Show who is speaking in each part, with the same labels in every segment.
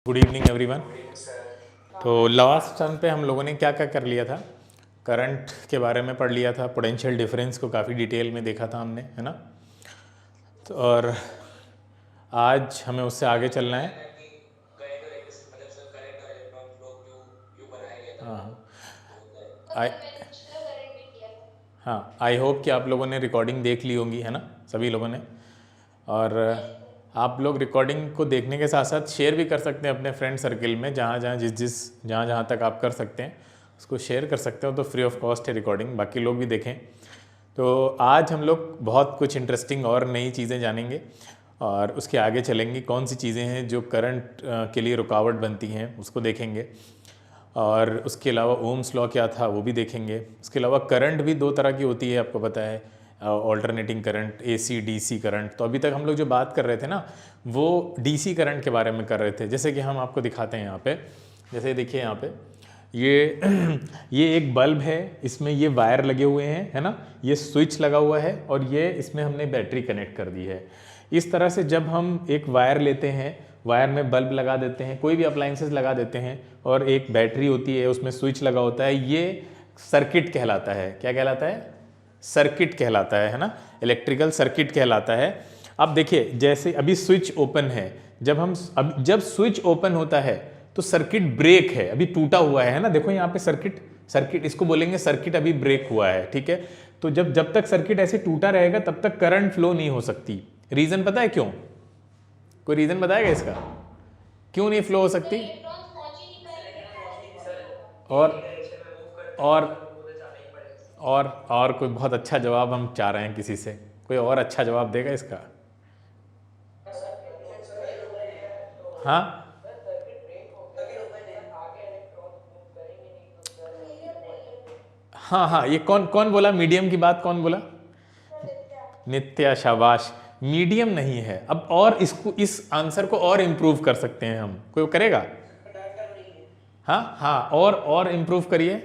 Speaker 1: Good evening everyone. तो last term पे हम लोगों ने क्या क्या कर लिया था, करंट के बारे में पढ़ लिया था, पोटेंशियल डिफरेंस को काफ़ी डिटेल में देखा था हमने, है ना। तो और आज हमें उससे आगे चलना है। आई हाँ, आई होप कि आप लोगों ने रिकॉर्डिंग देख ली होंगी, है ना, सभी लोगों ने। और आप लोग रिकॉर्डिंग को देखने के साथ साथ शेयर भी कर सकते हैं अपने फ्रेंड सर्किल में, जहाँ जहाँ तक आप कर सकते हैं उसको शेयर कर सकते हो। तो फ्री ऑफ कॉस्ट है रिकॉर्डिंग, बाकी लोग भी देखें। तो आज हम लोग बहुत कुछ इंटरेस्टिंग और नई चीज़ें जानेंगे और उसके आगे चलेंगे। कौन सी चीज़ें हैं जो करंट के लिए रुकावट बनती हैं उसको देखेंगे, और उसके अलावा ओम्स लॉ क्या था वो भी देखेंगे। उसके अलावा करंट भी दो तरह की होती है, आपको पता है, alternating current, AC DC current. तो अभी तक हम लोग जो बात कर रहे थे ना, वो डीसी करंट के बारे में कर रहे थे। जैसे कि हम आपको दिखाते हैं यहाँ पे, जैसे देखिए यहाँ पे ये एक बल्ब है, इसमें ये वायर लगे हुए हैं, है ना, ये स्विच लगा हुआ है और ये इसमें हमने बैटरी कनेक्ट कर दी है। इस तरह से जब हम एक वायर लेते हैं, वायर में बल्ब लगा देते हैं, कोई भी अप्लाइंसेस लगा देते हैं, और एक बैटरी होती है, उसमें स्विच लगा होता है, ये सर्किट कहलाता है। क्या कहलाता है? सर्किट कहलाता है ना, इलेक्ट्रिकल सर्किट कहलाता है। अब देखिए, जैसे अभी स्विच ओपन है, जब स्विच ओपन होता है तो सर्किट ब्रेक है, अभी टूटा हुआ है ना। देखो यहाँ पे सर्किट इसको बोलेंगे सर्किट अभी ब्रेक हुआ है, ठीक है। तो जब तक सर्किट ऐसे टूटा रहेगा तब तक करंट फ्लो नहीं हो सकती। रीजन पता है क्यों? कोई रीजन बताएगा इसका, क्यों नहीं फ्लो हो सकती? और और और कोई बहुत अच्छा जवाब हम चाह रहे हैं किसी से, कोई और अच्छा जवाब देगा इसका? हाँ हाँ हाँ, ये कौन कौन बोला मीडियम की बात? कौन बोला? नित्या, शाबाश। मीडियम नहीं है। अब और इसको, इस आंसर को और इम्प्रूव कर सकते हैं हम, कोई करेगा? हाँ हाँ, और इम्प्रूव करिए।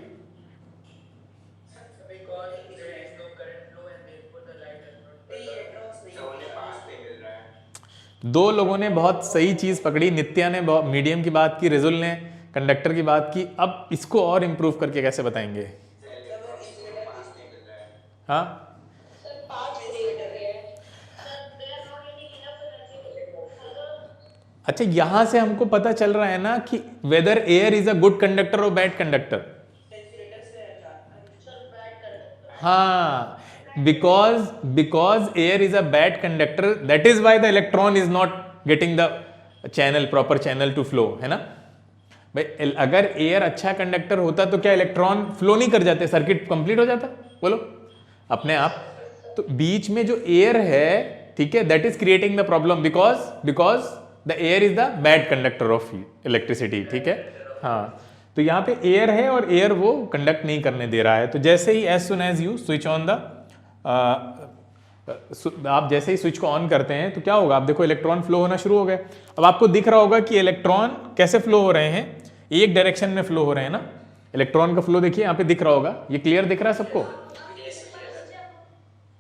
Speaker 1: दो लोगों ने बहुत सही चीज पकड़ी, नित्या ने मीडियम की बात की, रिजुल ने कंडक्टर की बात की। अब इसको और इम्प्रूव करके कैसे बताएंगे? हाँ, अच्छा, यहां से हमको पता चल रहा है ना कि whether air is a good conductor और बैड कंडक्टर। हाँ, because air is a bad conductor, that is why the electron is not getting the channel, proper channel to flow, है ना भाई। अगर एयर अच्छा कंडक्टर होता तो क्या इलेक्ट्रॉन फ्लो नहीं कर जाते, सर्किट कंप्लीट हो जाता? बोलो अपने आप। तो बीच में जो एयर है, ठीक है, that is creating the problem, because the air is the bad conductor of electricity, ठीक है। हाँ, तो यहाँ पे एयर है और एयर वो कंडक्ट नहीं करने दे रहा है। तो जैसे ही as soon as you switch on the, आप जैसे ही स्विच को ऑन करते हैं तो क्या होगा? आप देखो इलेक्ट्रॉन फ्लो होना शुरू हो गए। अब आपको दिख रहा होगा कि इलेक्ट्रॉन कैसे फ्लो हो रहे हैं, एक डायरेक्शन में फ्लो हो रहे हैं ना। इलेक्ट्रॉन का फ्लो देखिए यहाँ पे दिख रहा होगा, ये क्लियर दिख रहा है सबको?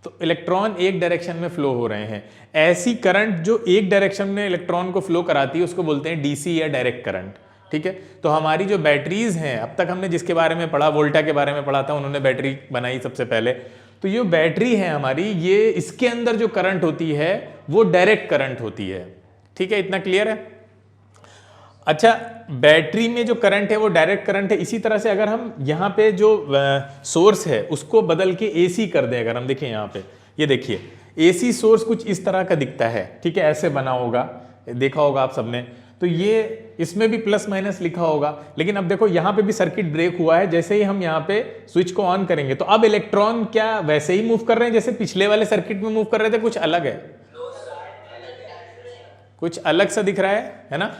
Speaker 1: तो इलेक्ट्रॉन एक डायरेक्शन में फ्लो हो रहे हैं। ऐसी करंट जो एक डायरेक्शन में इलेक्ट्रॉन को फ्लो कराती है उसको बोलते हैं डीसी या डायरेक्ट करंट, ठीक है। तो हमारी जो बैटरीज हैं, अब तक हमने जिसके बारे में पढ़ा, वोल्टा के बारे में पढ़ा था, उन्होंने बैटरी बनाई सबसे पहले। तो ये बैटरी है हमारी, ये इसके अंदर जो करंट होती है वो डायरेक्ट करंट होती है, ठीक है। इतना क्लियर है? अच्छा, बैटरी में जो करंट है वो डायरेक्ट करंट है। इसी तरह से अगर हम यहाँ पे जो सोर्स है उसको बदल के एसी कर दें, अगर हम देखें यहाँ पे, ये देखिए एसी सोर्स कुछ इस तरह का दिखता है, ठीक है, ऐसे बना होगा, देखा होगा आप सबने। तो ये इसमें भी प्लस माइनस लिखा होगा, लेकिन अब देखो यहाँ पे भी सर्किट ब्रेक हुआ है। जैसे ही हम यहाँ पे स्विच को ऑन करेंगे तो अब इलेक्ट्रॉन क्या वैसे ही मूव कर रहे हैं जैसे पिछले वाले सर्किट में मूव कर रहे थे? कुछ अलग है, कुछ अलग सा दिख रहा है ना।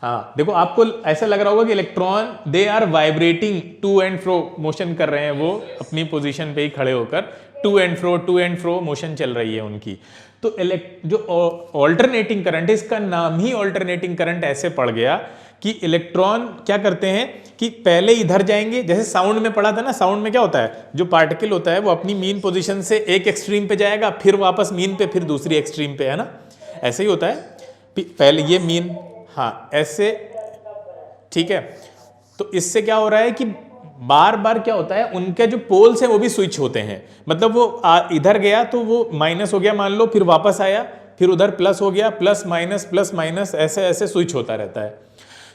Speaker 1: हाँ, देखो आपको ऐसा लग रहा होगा कि electron they are vibrating, to and fro motion कर रहे हैं, वो अपनी पोजीशन पे ही खड़े होकर टू एंड फ्रो मोशन चल रही है उनकी। तो जो ऑल्टरनेटिंग करंट है, इसका नाम ही ऑल्टरनेटिंग करंट ऐसे पड़ गया कि इलेक्ट्रॉन क्या करते हैं कि पहले इधर जाएंगे। जैसे साउंड में पढ़ा था ना, साउंड में क्या होता है, जो पार्टिकल होता है वो अपनी मीन पोजीशन से एक एक्सट्रीम पे जाएगा, फिर वापस मीन पे, फिर दूसरी एक्सट्रीम पे, है ना, ऐसे ही होता है। पहले ये मीन, हाँ ऐसे, ठीक है। तो इससे क्या हो रहा है कि बार बार क्या होता है, उनके जो पोल्स हैं वो भी स्विच होते हैं। मतलब वो इधर गया तो वो माइनस हो गया मान लो, फिर वापस आया, फिर उधर प्लस हो गया, प्लस माइनस, ऐसे ऐसे स्विच होता रहता है।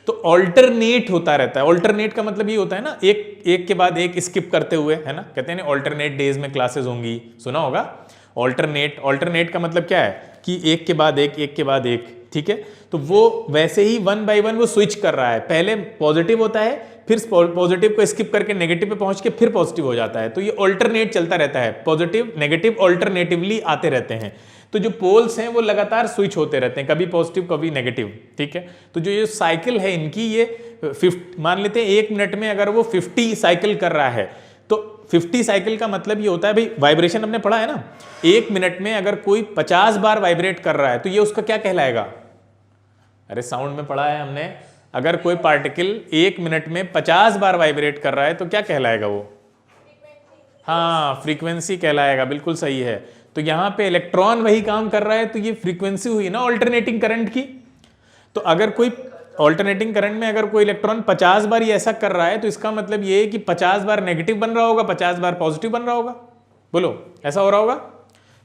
Speaker 1: तो ऑल्टरनेट होता रहता है। ऑल्टरनेट का मतलब ये होता है ना, एक के बाद एक स्किप करते हुए, है ना, कहते हैं ना ऑल्टरनेट डेज में क्लासेस होंगी, सुना होगा ऑल्टरनेट का मतलब क्या है कि एक के बाद एक, ठीक है। तो वो वैसे ही वन बाय वन वो स्विच कर रहा है, पहले पॉजिटिव होता है, फिर पॉजिटिव को स्किप करके नेगेटिव पे पहुंच के फिर पॉजिटिव हो जाता है। तो ये ऑल्टरनेट चलता रहता है, पॉजिटिव नेगेटिव ऑल्टरनेटिवली आते रहते हैं। तो जो पोल्स हैं वो लगातार स्विच होते रहते हैं, कभी पॉजिटिव कभी नेगेटिव, ठीक है। तो जो ये साइकिल है इनकी, ये मान लेते हैं 1 मिनट में अगर वो 50 साइकिल कर रहा है, तो 50 साइकिल का मतलब ये होता है, भाई वाइब्रेशन हमने पढ़ा है ना, 1 मिनट में अगर कोई 50 बार वाइब्रेट कर रहा है तो ये उसका क्या कहलाएगा? अरे साउंड में पढ़ा है हमने, अगर कोई पार्टिकल 1 मिनट में 50 बार वाइब्रेट कर रहा है तो क्या कहलाएगा वो? हाँ, फ्रीक्वेंसी कहलाएगा, बिल्कुल सही है। तो यहां पे इलेक्ट्रॉन वही काम कर रहा है, तो ये फ्रीक्वेंसी हुई ना ऑल्टरनेटिंग करंट की। तो अगर कोई ऑल्टरनेटिंग करंट में अगर कोई इलेक्ट्रॉन 50 बार ये ऐसा कर रहा है, तो इसका मतलब ये है कि 50 बार नेगेटिव बन रहा होगा, 50 बार पॉजिटिव बन रहा होगा। बोलो, ऐसा हो रहा होगा?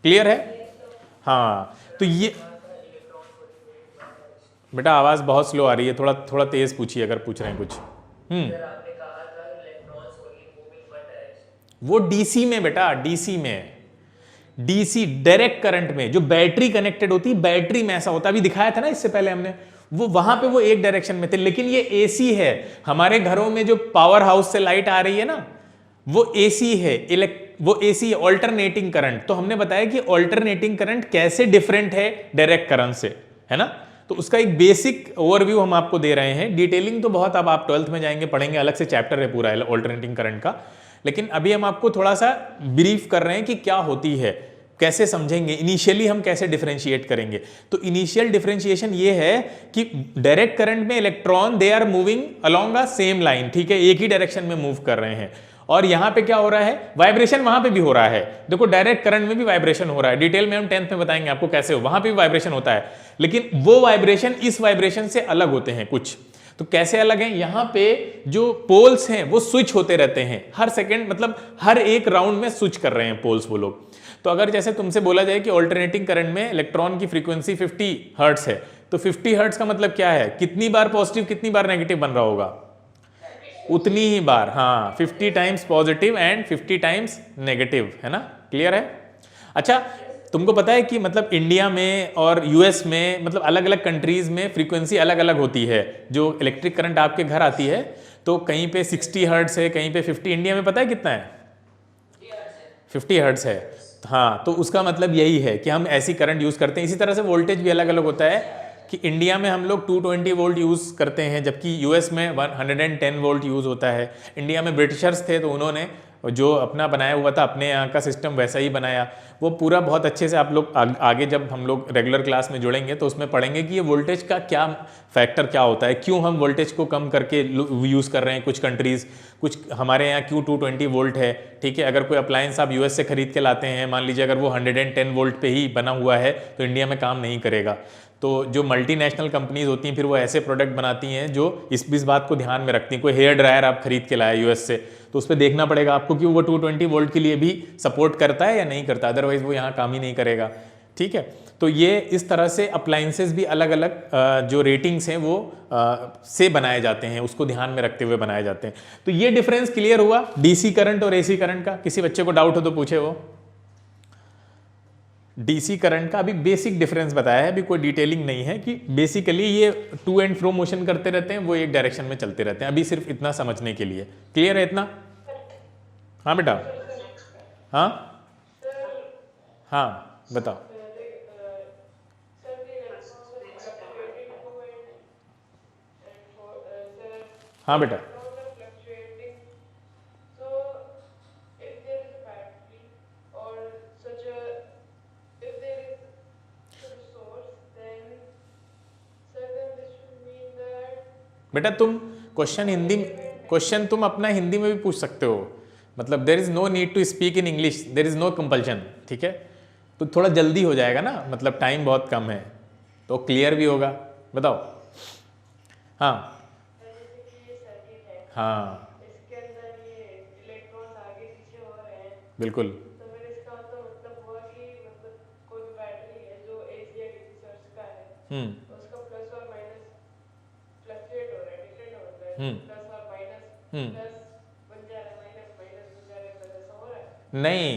Speaker 1: क्लियर है? हाँ, तो ये बेटा आवाज बहुत स्लो आ रही है, थोड़ा थोड़ा तेज पूछिए अगर पूछ रहे हैं कुछ। वो डीसी में बेटा, डीसी में, डीसी डायरेक्ट करंट में जो बैटरी कनेक्टेड होती है, बैटरी में ऐसा होता है, अभी दिखाया था ना इससे पहले हमने, वो वहां पे वो एक डायरेक्शन में थे। लेकिन ये एसी है, हमारे घरों में जो पावर हाउस से लाइट आ रही है ना, वो एसी है, वो एसी है, ऑल्टरनेटिंग करंट। तो हमने बताया कि ऑल्टरनेटिंग करंट कैसे डिफरेंट है डायरेक्ट करंट से, है ना। तो उसका एक बेसिक ओवरव्यू हम आपको दे रहे हैं। डिटेलिंग तो बहुत, अब आप 12th में जाएंगे पढ़ेंगे, अलग से चैप्टर है पूरा ऑल्टरनेटिंग करंट का। लेकिन अभी हम आपको थोड़ा सा ब्रीफ कर रहे हैं कि क्या होती है, कैसे समझेंगे, इनिशियली हम कैसे डिफरेंशिएट करेंगे। तो इनिशियल डिफरेंशिएशन ये है कि डायरेक्ट करंट में electron they are moving along a same line, ठीक है, एक ही डायरेक्शन में मूव कर रहे हैं। और यहां पे क्या हो रहा है, वाइब्रेशन वहां पे भी हो रहा है। देखो डायरेक्ट करंट में भी वाइब्रेशन हो रहा है, डिटेल में हम 10th में बताएंगे आपको कैसे हो, वहां पे भी वाइब्रेशन होता है। लेकिन वो वाइब्रेशन इस वाइब्रेशन से अलग होते हैं कुछ। तो कैसे अलग हैं? यहां पे जो पोल्स हैं वो स्विच होते रहते हैं हर सेकंड, मतलब हर एक राउंड में स्विच कर रहे हैं पोल्स वो लोग। तो अगर जैसे तुमसे बोला जाए कि ऑल्टरनेटिंग करंट में इलेक्ट्रॉन की फ्रीक्वेंसी 50 हर्ट्ज है, तो 50 हर्ट्ज का मतलब क्या है, कितनी बार पॉजिटिव कितनी बार नेगेटिव बन रहा होगा? उतनी ही बार, हाँ, 50 times positive and 50 times negative, है ना। क्लियर है? अच्छा, तुमको पता है कि मतलब इंडिया में और यूएस में, मतलब अलग अलग कंट्रीज में फ्रीक्वेंसी अलग अलग होती है। जो इलेक्ट्रिक करंट आपके घर आती है तो कहीं पे 60 हर्ट्ज है, कहीं पे 50। इंडिया में पता है कितना है? 50 हर्ट्ज है। हाँ, तो उसका मतलब यही है कि हम ऐसी करंट यूज करते हैं। इसी तरह से वोल्टेज भी अलग अलग होता है कि इंडिया में हम लोग 220 वोल्ट यूज करते हैं, जबकि यूएस में 110 वोल्ट यूज होता है। इंडिया में ब्रिटिशर्स थे तो उन्होंने जो अपना बनाया हुआ था, अपने यहाँ का सिस्टम वैसा ही बनाया, वो पूरा बहुत अच्छे से। आप लोग आगे जब हम लोग रेगुलर क्लास में जुड़ेंगे तो उसमें पढ़ेंगे कि ये वोल्टेज का क्या फैक्टर क्या होता है, क्यों हम वोल्टेज को कम करके यूज़ कर रहे हैं कुछ कंट्रीज़, कुछ हमारे यहाँ क्यों 220 वोल्ट है, ठीक है। अगर कोई अप्लायंस आप यूएस से खरीद के लाते हैं, मान लीजिए अगर वो 110 वोल्ट पे ही बना हुआ है तो इंडिया में काम नहीं करेगा। तो जो मल्टीनेशनल कंपनीज होती हैं फिर वो ऐसे प्रोडक्ट बनाती हैं जो इस बात को ध्यान में रखती हैं। कोई हेयर ड्रायर आप खरीद के लाए यूएस से, तो उस पर देखना पड़ेगा आपको कि वो 220 वोल्ट के लिए भी सपोर्ट करता है या नहीं करता, अदरवाइज वो यहाँ काम ही नहीं करेगा, ठीक है। तो ये इस तरह से अप्लायंसेस भी अलग अलग जो रेटिंग्स हैं वो से बनाए जाते हैं, उसको ध्यान में रखते हुए बनाए जाते हैं। तो ये डिफरेंस क्लियर हुआ डीसी करंट और एसी करंट का। किसी बच्चे को डाउट हो तो पूछे। वो डीसी करंट का अभी बेसिक डिफरेंस बताया है, अभी कोई डिटेलिंग नहीं है कि बेसिकली ये टू एंड फ्रो मोशन करते रहते हैं, वो एक डायरेक्शन में चलते रहते हैं। अभी सिर्फ इतना समझने के लिए। क्लियर है इतना? हाँ बेटा, हाँ हाँ बताओ। हाँ बेटा, बेटा तुम क्वेश्चन तुम अपना हिंदी में भी पूछ सकते हो, मतलब there is no need to speak in English, there is no compulsion, ठीक है। तो थोड़ा जल्दी हो जाएगा ना, मतलब टाइम बहुत कम है तो क्लियर भी होगा। बताओ। हाँ
Speaker 2: जैसे कि ये सर्किट है,
Speaker 1: हाँ
Speaker 2: इसके अंदर ये इलेक्ट्रॉन्स आगे पीछे हो रहे हैं,
Speaker 1: बिल्कुल।
Speaker 2: तो फिर इसका मतलब हुआ कि मतलब कोई भी बैटरी है जो एसी या डीसी सोर्स का है, तो उसका प्लस और माइनस फ्लक्चुएट हो रहा है, डिफरेंट हो रहा है,
Speaker 1: हम्म
Speaker 2: प्लस और माइनस,
Speaker 1: हम्म
Speaker 2: प्लस बन जा रहा है, माइनस माइनस बन जा रहा है, प्लस, ऐसा हो रहा है।
Speaker 1: नहीं,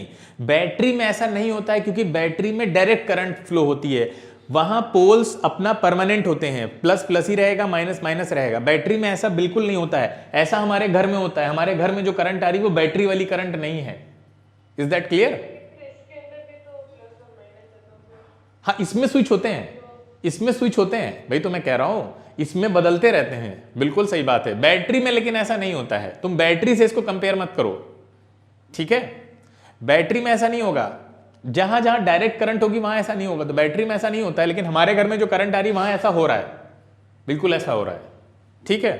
Speaker 1: बैटरी में ऐसा नहीं होता है, क्योंकि बैटरी में डायरेक्ट करंट फ्लो होती है। वहां पोल्स अपना परमानेंट होते हैं, प्लस प्लस ही रहेगा, माइनस माइनस रहेगा। बैटरी में ऐसा बिल्कुल नहीं होता है। ऐसा हमारे घर में होता है। हमारे घर में जो करंट आ रही है वो बैटरी वाली करंट नहीं है। Is that clear?
Speaker 2: फिर इसके अंदर भी तो प्लस और माइनस है, तो फिर
Speaker 1: हाँ, इसमें स्विच होते हैं, इसमें स्विच होते हैं भाई, तो मैं कह रहा हूं इसमें बदलते रहते हैं। बिल्कुल सही बात है। बैटरी में लेकिन ऐसा नहीं होता है। तुम बैटरी से इसको कंपेयर मत करो, ठीक है? बैटरी में ऐसा नहीं होगा। जहां जहां डायरेक्ट करंट होगी वहां ऐसा नहीं होगा, तो बैटरी में ऐसा नहीं होता है। लेकिन हमारे घर में जो करंट आ रही है वहां ऐसा हो रहा है, बिल्कुल ऐसा हो रहा है, ठीक है?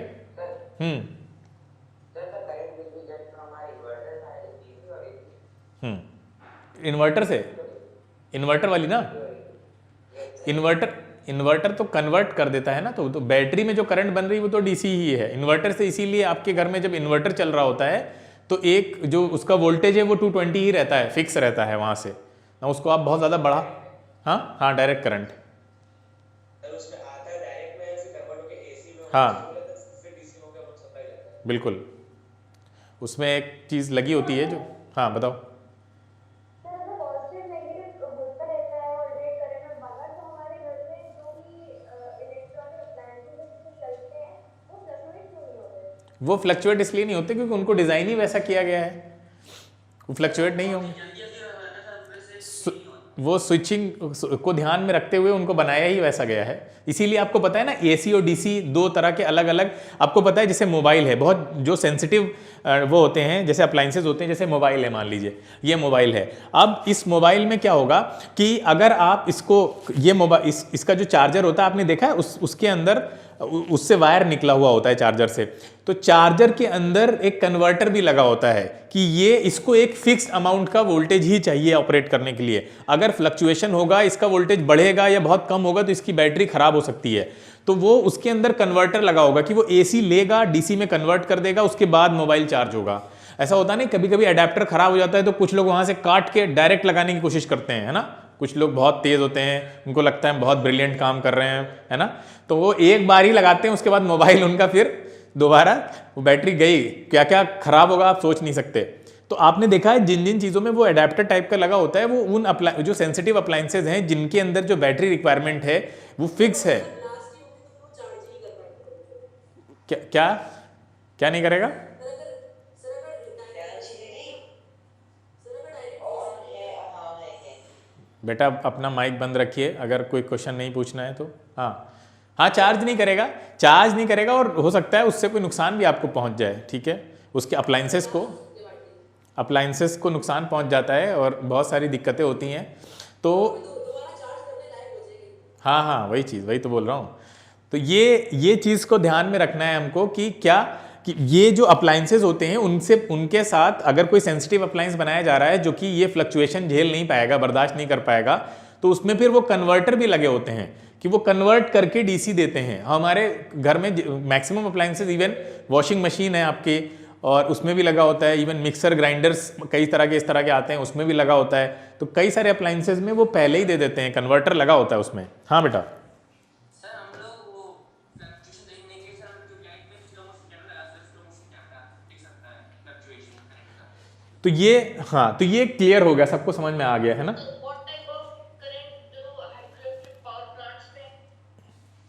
Speaker 1: इन्वर्टर से, इन्वर्टर वाली ना, इन्वर्टर इन्वर्टर तो कन्वर्ट कर देता है ना। तो बैटरी में जो करंट बन रही है वो तो डीसी ही है। इन्वर्टर से इसीलिए आपके घर में जब इन्वर्टर चल रहा होता है तो एक जो उसका वोल्टेज है वो 220 ही रहता है, फिक्स रहता है वहां से ना। उसको आप बहुत ज़्यादा बढ़ा, हाँ हाँ, डायरेक्ट करंट,
Speaker 3: उसमें आता है डायरेक्ट में फिर कन्वर्ट होके एसी में
Speaker 1: हाँ
Speaker 3: फिर डीसी हो गया, सप्लाई जाता है।
Speaker 1: बिल्कुल। उसमें एक चीज़ लगी होती है जो, हाँ बताओ।
Speaker 4: पॉजिटिव नेगेटिव होता रहता है और रेड करंट में बाहर, तो हमारे घर में जो भी इलेक्ट्रॉनिक अप्लायंसेस चलते हैं वो फ्लक्चुएट क्यों नहीं होते?
Speaker 1: वो फ्लक्चुएट इसलिए नहीं होते क्योंकि उनको डिज़ाइन ही वैसा किया गया है, वो फ्लक्चुएट नहीं होंगे। वो स्विचिंग को ध्यान में रखते हुए उनको बनाया ही वैसा गया है। इसीलिए आपको पता है ना, एसी और डीसी दो तरह के अलग अलग, आपको पता है। जैसे मोबाइल है, बहुत जो सेंसिटिव वो होते हैं, जैसे अप्लाइंसेज होते हैं, जैसे मोबाइल है, मान लीजिए ये मोबाइल है। अब इस मोबाइल में क्या होगा कि अगर आप इसको, ये मोबाइल इसका जो चार्जर होता है, आपने देखा है उसके अंदर उससे वायर निकला हुआ होता है चार्जर से। तो चार्जर के अंदर एक कन्वर्टर भी लगा होता है कि ये इसको एक फिक्स्ड अमाउंट का वोल्टेज ही चाहिए ऑपरेट करने के लिए। अगर फ्लक्चुएशन होगा, इसका वोल्टेज बढ़ेगा या बहुत कम होगा, तो इसकी बैटरी खराब हो सकती है। तो वो उसके अंदर कन्वर्टर लगा होगा कि वो एसी लेगा, डीसी में कन्वर्ट कर देगा, उसके बाद मोबाइल चार्ज होगा। ऐसा होता नहीं, कभी कभी अडेप्टर खराब हो जाता है तो कुछ लोग वहां से काट के डायरेक्ट लगाने की कोशिश करते हैं, है ना। कुछ लोग बहुत तेज होते हैं, उनको लगता है बहुत ब्रिलियंट काम कर रहे हैं, है ना। तो वो एक बार ही लगाते हैं, उसके बाद मोबाइल उनका फिर दोबारा वो बैटरी गई, क्या क्या खराब होगा आप सोच नहीं सकते। तो आपने देखा है जिन जिन चीज़ों में वो अडेप्टर टाइप का लगा होता है, वो उन जो सेंसिटिव अप्लायंसेज हैं जिनके अंदर जो बैटरी रिक्वायरमेंट है वो फिक्स है। क्या क्या क्या नहीं करेगा? बेटा अपना माइक बंद रखिए, अगर कोई क्वेश्चन नहीं पूछना है तो। हाँ हाँ, चार्ज नहीं करेगा, चार्ज नहीं करेगा, और हो सकता है उससे कोई नुकसान भी आपको पहुंच जाए, ठीक है। उसके अप्लायंसेस को नुकसान पहुंच जाता है और बहुत सारी दिक्कतें होती हैं। तो हाँ हाँ, वही तो बोल रहा हूँ। तो ये चीज़ को ध्यान में रखना है हमको कि क्या कि ये जो अप्लायंसेज होते हैं उनके साथ अगर कोई सेंसिटिव अप्लायंस बनाया जा रहा है जो कि ये फ्लक्चुएशन झेल नहीं पाएगा, बर्दाश्त नहीं कर पाएगा, तो उसमें फिर वो कन्वर्टर भी लगे होते हैं कि वो कन्वर्ट करके डीसी देते हैं। हमारे घर में maximum appliances, even washing machine है आपकी, और उसमें भी लगा होता है। इवन मिक्सर ग्राइंडर्स कई तरह के इस तरह के आते हैं, उसमें भी लगा होता है। तो कई सारे अप्लायंसेज में वो पहले ही दे देते हैं, कन्वर्टर लगा होता है उसमें। हाँ बेटा, तो ये, हाँ, तो ये क्लियर हो गया, सबको समझ में आ गया है ना।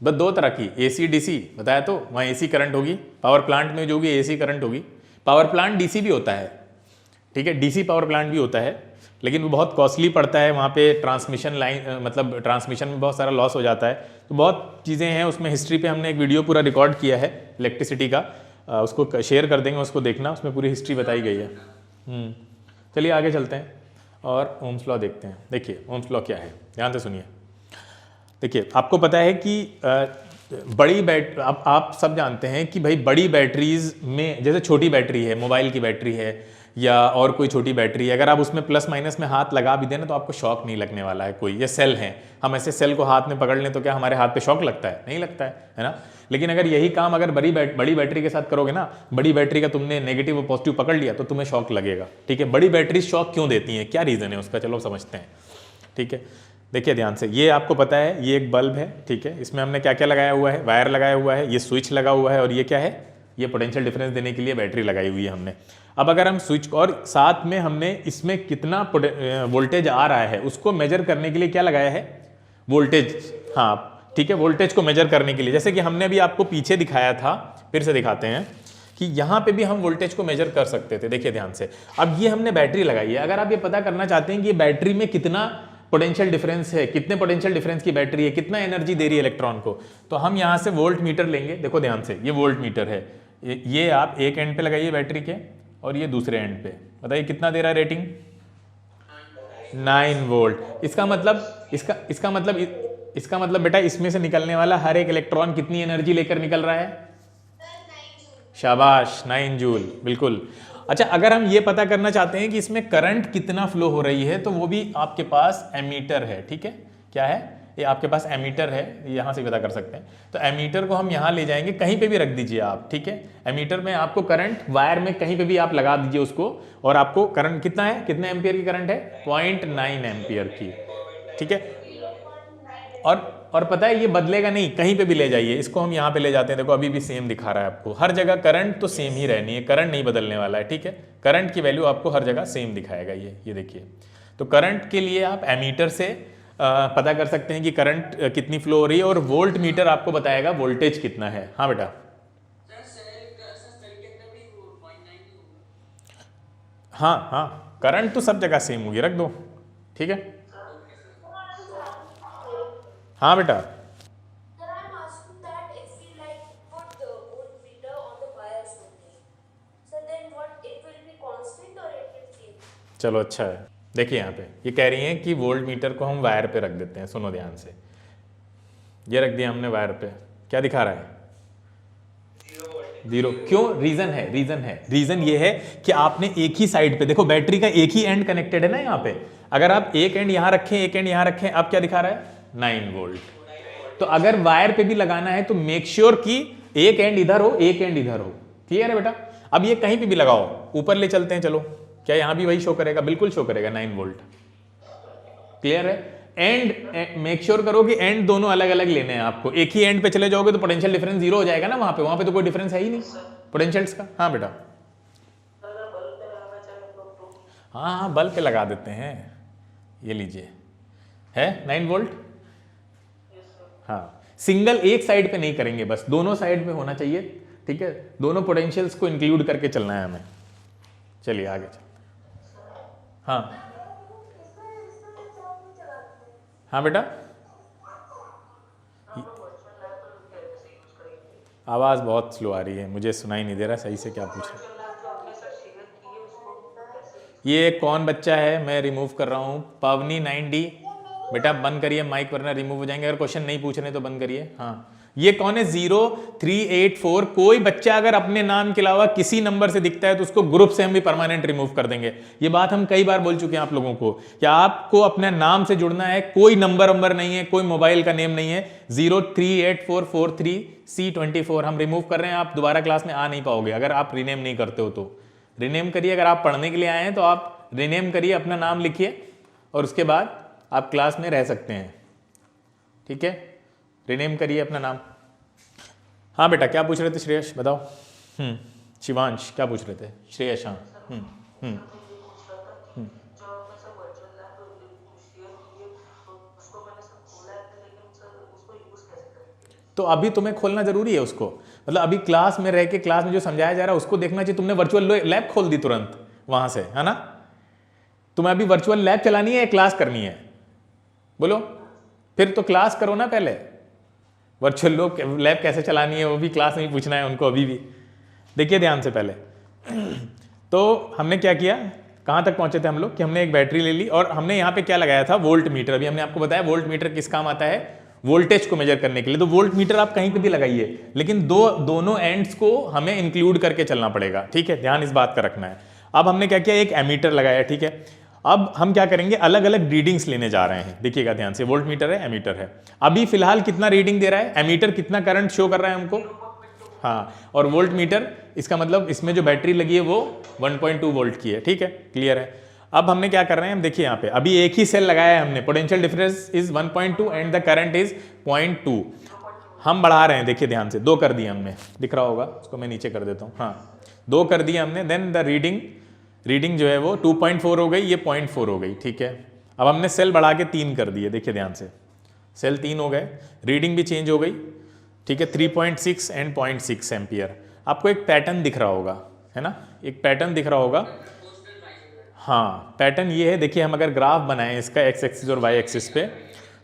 Speaker 1: बस दो तरह की, एसी डीसी बताया तो, वहाँ एसी करंट होगी, पावर प्लांट में जो होगी एसी करंट होगी। पावर प्लांट डीसी भी होता है, ठीक है, डीसी पावर प्लांट भी होता है, लेकिन वो बहुत कॉस्टली पड़ता है। वहाँ पे ट्रांसमिशन लाइन, मतलब ट्रांसमिशन में बहुत सारा लॉस हो जाता है। तो बहुत चीज़ें हैं उसमें, हिस्ट्री पे हमने एक वीडियो पूरा रिकॉर्ड किया है इलेक्ट्रिसिटी का, उसको शेयर कर देंगे, उसको देखना, उसमें पूरी हिस्ट्री बताई गई है। चलिए आगे चलते हैं और ओम्स लॉ देखते हैं। देखिए ओम्स लॉ क्या है, ध्यान से सुनिए। देखिए आपको पता है कि आप सब जानते हैं कि भाई बड़ी बैटरीज में, जैसे छोटी बैटरी है, मोबाइल की बैटरी है, या और कोई छोटी बैटरी है, अगर आप उसमें प्लस माइनस में हाथ लगा भी दें ना तो आपको शॉक नहीं लगने वाला है कोई। ये सेल हैं, हम ऐसे सेल को हाथ में पकड़ लें तो क्या हमारे हाथ पे शॉक लगता है? नहीं लगता है ना। लेकिन अगर यही काम अगर बड़ी बैटरी के साथ करोगे ना, बड़ी बैटरी का तुमने नेगेटिव और पॉजिटिव पकड़ लिया तो तुम्हें शॉक लगेगा। ठीक है, बड़ी बैटरी शॉक क्यों देती हैं, क्या रीज़न है उसका, चलो समझते हैं। ठीक है, देखिए ध्यान से, ये आपको पता है ये एक बल्ब है। ठीक है, इसमें हमने क्या क्या लगाया हुआ है, वायर लगाया हुआ है, ये स्विच लगा हुआ है, और ये क्या है, ये पोटेंशियल डिफरेंस देने के लिए बैटरी लगाई हुई है हमने। अब अगर हम स्विच, और साथ में हमने इसमें कितना वोल्टेज आ रहा है उसको मेजर करने के लिए क्या लगाया है, वोल्टेज। हाँ ठीक है, वोल्टेज को मेजर करने के लिए, जैसे कि हमने भी आपको पीछे दिखाया था, फिर से दिखाते हैं कि यहाँ पे भी हम वोल्टेज को मेजर कर सकते थे। देखिए ध्यान से, अब ये हमने बैटरी लगाई है। अगर आप ये पता करना चाहते हैं कि ये बैटरी में कितना पोटेंशियल डिफरेंस है, कितने पोटेंशियल डिफरेंस की बैटरी है, कितना एनर्जी दे रही है इलेक्ट्रॉन को, तो हम यहाँ से वोल्ट मीटर लेंगे। देखो ध्यान से, ये वोल्ट मीटर है, ये आप एक एंड पे लगाइए बैटरी के, और ये दूसरे एंड पे, बताइए कितना दे रहा है रेटिंग, 9 वोल्ट। इसका मतलब बेटा इसमें से निकलने वाला हर एक इलेक्ट्रॉन कितनी एनर्जी लेकर निकल रहा है, शाबाश 9 जूल, बिल्कुल। अच्छा, अगर हम ये पता करना चाहते हैं कि इसमें करंट कितना फ्लो हो रही है, तो वो भी आपके पास एमीटर है। ठीक है, क्या है, ये आपके पास एमीटर है, यहाँ से पता कर सकते हैं। तो एमीटर को हम यहाँ ले जाएंगे, कहीं पे भी रख दीजिए आप। ठीक है, एमीटर में आपको करंट वायर में कहीं पे भी आप लगा दीजिए उसको, और आपको करंट कितना है, कितने एम्पियर की करंट है, 0.9 एम्पियर की। ठीक है, और पता है ये बदलेगा नहीं, कहीं पे भी ले जाइए इसको, हम यहाँ पे ले जाते हैं, देखो अभी भी सेम दिखा रहा है आपको, हर जगह करंट तो सेम ही रहनी है, करंट नहीं बदलने वाला है। ठीक है, करंट की वैल्यू आपको हर जगह सेम दिखाएगा ये देखिए। तो करंट के लिए आप एमीटर से पता कर सकते हैं कि करंट कितनी फ्लो हो रही है, और वोल्ट मीटर आपको बताएगा वोल्टेज कितना है। हाँ बेटा, हाँ, करंट तो सब जगह सेम होगी, रख दो। ठीक है, हाँ बेटा,
Speaker 4: Sir, I'm asking that if we like put the voltmeter on the wires only, so then what, it will be constant or it will change?
Speaker 1: चलो अच्छा है। देखिए यहाँ पे ये कह रही हैं कि वोल्ट मीटर को हम वायर पे रख देते हैं। सुनो ध्यान से, ये रख दिया हमने वायर पे, क्या दिखा रहा है, 0। क्यों, रीजन ये है कि आपने एक ही साइड पे, देखो बैटरी का एक ही एंड कनेक्टेड है ना यहाँ पे, अगर आप एक एंड यहाँ रखें, एक एंड यहाँ रखें, अब क्या दिखा रहा है, 9 वोल्ट। तो अगर वायर पे भी लगाना है तो मेक श्योर कि एक एंड इधर हो, एक एंड इधर हो। क्लियर है बेटा, अब ये कहीं पे भी लगाओ, ऊपर ले चलते हैं, चलो, क्या यहाँ भी वही शो करेगा, बिल्कुल शो करेगा 9 वोल्ट। क्लियर है, एंड मेक श्योर करो कि एंड दोनों अलग अलग लेने हैं आपको। एक ही एंड पे चले जाओगे तो पोटेंशियल डिफरेंस 0 हो जाएगा ना, वहां पे तो कोई डिफरेंस है ही नहीं पोटेंशियल्स का। हाँ बेटा, हाँ बल्ब पे लगा देते हैं, ये लीजिए, है 9 वोल्ट। हाँ, सिंगल एक साइड पे नहीं करेंगे, बस दोनों साइड पे होना चाहिए। ठीक है, दोनों पोटेंशियल्स को इंक्लूड करके चलना है हमें। चलिए आगे चल। हाँ हाँ बेटा, आवाज़ बहुत स्लो आ रही है, मुझे सुनाई नहीं दे रहा सही से, क्या पूछ रहे। ये कौन बच्चा है, मैं रिमूव कर रहा हूँ, पवनी 9D। बेटा बंद करिए माइक वरना रिमूव हो जाएंगे, अगर क्वेश्चन नहीं पूछ रहे तो बंद करिए। हाँ, ये कौन है, 0384। कोई बच्चा अगर अपने नाम के अलावा किसी नंबर से दिखता है तो उसको ग्रुप से हम भी परमानेंट रिमूव कर देंगे। ये बात हम कई बार बोल चुके हैं आप लोगों को कि आपको अपने नाम से जुड़ना है, कोई नंबर नहीं है, कोई मोबाइल का नेम नहीं है। 038443C24 हम रिमूव कर रहे हैं, आप दोबारा क्लास में आ नहीं पाओगे अगर आप रिनेम नहीं करते हो तो। रिनेम करिए, अगर आप पढ़ने के लिए आए हैं तो आप रिनेम करिए, अपना नाम लिखिए और उसके बाद आप क्लास में रह सकते हैं। ठीक है, रिनेम करिए अपना नाम। हाँ बेटा, क्या पूछ रहे थे श्रेयस, बताओ। शिवांश क्या पूछ रहे थे, श्रेयस। हाँ तो अभी तुम्हें खोलना जरूरी है उसको, मतलब अभी क्लास में रह के क्लास में जो समझाया जा रहा है उसको देखना चाहिए। तुमने वर्चुअल लैब खोल दी तुरंत वहां से, है ना। तुम्हें अभी वर्चुअल लैब चलानी है या क्लास करनी है, बोलो। फिर तो क्लास करो ना पहले, वर्चुअल लैब कैसे चलानी है वो भी क्लास में ही पूछना है उनको अभी भी। देखिए ध्यान से पहले तो हमने क्या किया, कहाँ तक पहुंचे थे हम लोग कि हमने एक बैटरी ले ली और हमने यहाँ पे क्या लगाया था, वोल्ट मीटर। अभी हमने आपको बताया वोल्ट मीटर किस काम आता है, वोल्टेज को मेजर करने के लिए। तो वोल्ट मीटर आप कहीं पे भी लगाइए, लेकिन दोनों एंड्स को हमें इंक्लूड करके चलना पड़ेगा। ठीक है, ध्यान इस बात का रखना है। अब हमने क्या किया, एक एमीटर लगाया, ठीक है। अब हम क्या करेंगे, अलग अलग रीडिंग्स लेने जा रहे हैं। देखिएगा ध्यान से, वोल्ट मीटर है, एमीटर है। अभी फिलहाल कितना रीडिंग दे रहा है, एमीटर कितना करंट शो कर रहा है हमको, हाँ, और वोल्ट मीटर, इसका मतलब इसमें जो बैटरी लगी है वो 1.2 वोल्ट की है, ठीक है, क्लियर है। अब हमने क्या कर रहे हैं, हम देखिए यहाँ पे अभी एक ही सेल लगाया है हमने, potential difference is 1.2 and the current is 0.2। हम बढ़ा रहे हैं, देखिए ध्यान से, 2 कर दिए हमने, दिख रहा होगा, उसको मैं नीचे कर देता हूँ, हाँ 2 कर दिए हमने। देन द रीडिंग जो है वो 2.4 हो गई, ये 0.4 हो गई, ठीक है। अब हमने सेल बढ़ा के 3 कर दिए, देखिए ध्यान से, सेल 3 हो गए, रीडिंग भी चेंज हो गई, ठीक है, 3.6 एंड 0.6 एम्पियर। आपको एक पैटर्न दिख रहा होगा, है ना, एक पैटर्न दिख रहा होगा, हाँ पैटर्न ये है। देखिए हम अगर ग्राफ बनाएं इसका एक्स एक्सिस और वाई एक्सिस पे,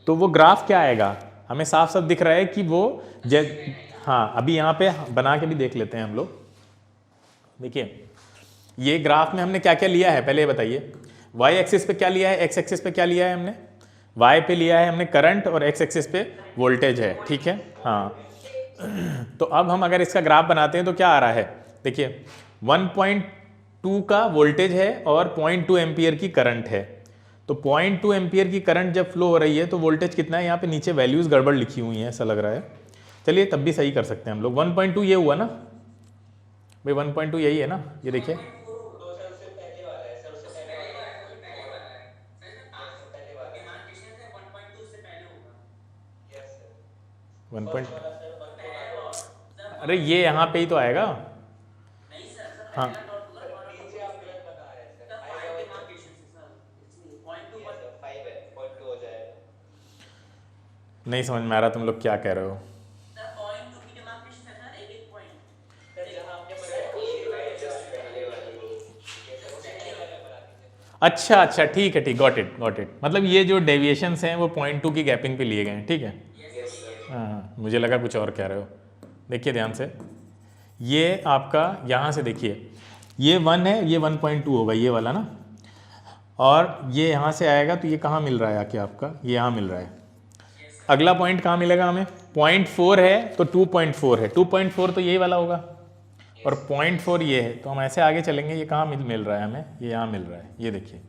Speaker 1: तो वो ग्राफ क्या आएगा, हमें साफ साफ दिख रहा है कि वो हाँ अभी यहाँ पे बना के भी देख लेते हैं हम लोग। देखिए ये ग्राफ में हमने क्या क्या लिया है, पहले ये बताइए, वाई एक्सिस पे क्या लिया है, एक्स एक्सिस पे क्या लिया है हमने, वाई पे लिया है हमने करंट और एक्स एक्सिस पे वोल्टेज है, ठीक है, हाँ। तो अब हम अगर इसका ग्राफ बनाते हैं तो क्या आ रहा है, देखिए 1.2 का वोल्टेज है और 0.2 एम्पियर की करंट है। तो 0.2 एम्पियर की करंट जब फ्लो हो रही है तो वोल्टेज कितना है, यहाँ पे नीचे वैल्यूज गड़बड़ लिखी हुई हैं, ऐसा लग रहा है, चलिए तब भी सही कर सकते हैं हम लोग। 1.2 ये हुआ ना भाई, 1.2 यही है ना, ये देखिए, अरे ये यहाँ पे ही तो आएगा, हाँ नहीं समझ में आ रहा तुम लोग क्या कह रहे हो। अच्छा अच्छा, ठीक है, ठीक, गॉट इट मतलब ये जो डेविएशंस हैं वो 0.2 की गैपिंग पे लिए गए हैं, ठीक है, हाँ मुझे लगा कुछ और कह रहे हो। देखिए ध्यान से, ये आपका यहाँ से देखिए, ये 1 है, ये 1.2 होगा ये वाला ना, और ये यहाँ से आएगा तो ये कहाँ मिल रहा है आके आपका, ये यहाँ मिल रहा है। अगला पॉइंट कहाँ मिलेगा हमें, 0.4 है तो 2.4 है, 2.4 तो यही वाला होगा, और 0.4 ये है, तो हम ऐसे आगे चलेंगे, ये कहाँ मिल रहा है हमें, ये यहाँ मिल रहा है, ये देखिए।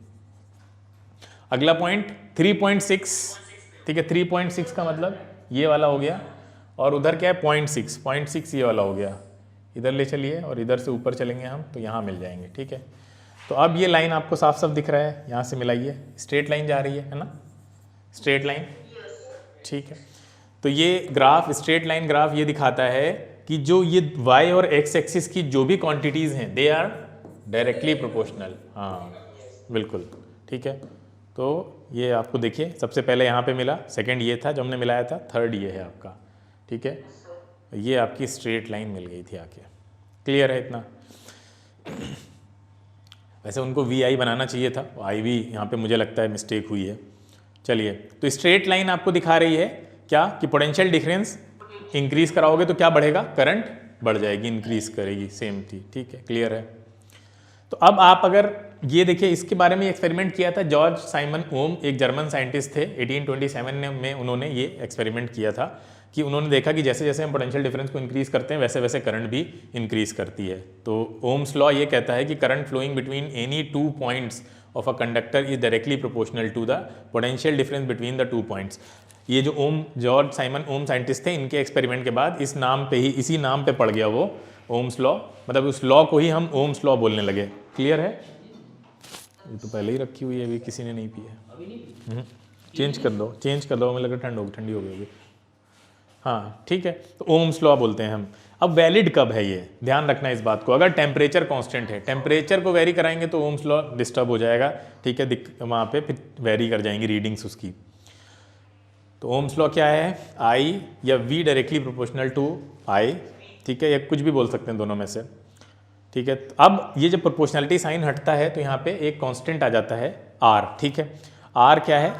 Speaker 1: अगला पॉइंट 3.6, ठीक है, 3.6 का मतलब ये वाला हो गया, और उधर क्या है 0.6 ये वाला हो गया, इधर ले चलिए और इधर से ऊपर चलेंगे हम तो यहाँ मिल जाएंगे, ठीक है। तो अब ये लाइन आपको साफ साफ दिख रहा है, यहाँ से मिलाइए, स्ट्रेट लाइन जा रही है ना, स्ट्रेट लाइन, ठीक है। तो ये ग्राफ, स्ट्रेट लाइन ग्राफ ये दिखाता है कि जो ये y और x एक्सिस की जो भी क्वांटिटीज़ हैं दे आर डायरेक्टली प्रोपोर्शनल, हाँ बिल्कुल, ठीक है। तो ये आपको देखिए, सबसे पहले यहाँ पे मिला, सेकंड ये था जो हमने मिलाया था, थर्ड ये है आपका, ठीक है। ये आपकी स्ट्रेट लाइन मिल गई थी आके, क्लियर है इतना। वैसे उनको VI बनाना चाहिए था, IV यहाँ पे मुझे लगता है मिस्टेक हुई है। चलिए, तो स्ट्रेट लाइन आपको दिखा रही है क्या कि पोटेंशियल डिफरेंस इंक्रीज कराओगे तो क्या बढ़ेगा, करंट बढ़ जाएगी, इंक्रीज करेगी, सेम थी, ठीक है, क्लियर है। तो अब आप अगर ये देखिए, इसके बारे में एक्सपेरिमेंट किया था जॉर्ज साइमन ओम, एक जर्मन साइंटिस्ट थे, 1827 में उन्होंने ये एक्सपेरिमेंट किया था कि उन्होंने देखा कि जैसे जैसे हम पोटेंशियल डिफरेंस को इंक्रीज करते हैं वैसे वैसे करंट भी इंक्रीज करती है। तो ओम्स लॉ ये कहता है कि current flowing between any 2 points of a conductor is directly proportional to the potential difference between the 2 points. ये जो जॉर्ज साइमन ओम साइंटिस्ट थे, इनके एक्सपेरिमेंट के बाद इस नाम पे ही, इसी नाम पे पड़ गया वो ओम्स लॉ, मतलब उस लॉ को ही हम ओम्स लॉ बोलने लगे, क्लियर है। ये तो पहले ही रखी हुई है, अभी किसी ने नहीं पी है, चेंज कर दो, हमें लगा ठंडी हो गई होगी, हाँ ठीक है। तो ओम्स लॉ बोलते हैं हम। अब वैलिड कब है ये, ध्यान रखना इस बात को, अगर टेम्परेचर कांस्टेंट है, टेम्परेचर को वेरी कराएंगे तो ओम्स लॉ डिस्टर्ब हो जाएगा, ठीक है, वहाँ पे फिर वेरी कर जाएंगी रीडिंग्स उसकी। तो ओम्स लॉ क्या है, I या V directly proportional to I, ठीक है, या कुछ भी बोल सकते हैं दोनों में से, ठीक है। अब ये जब प्रोपोर्शनलिटी साइन हटता है तो यहाँ पे एक कांस्टेंट आ जाता है R, ठीक है। R क्या है,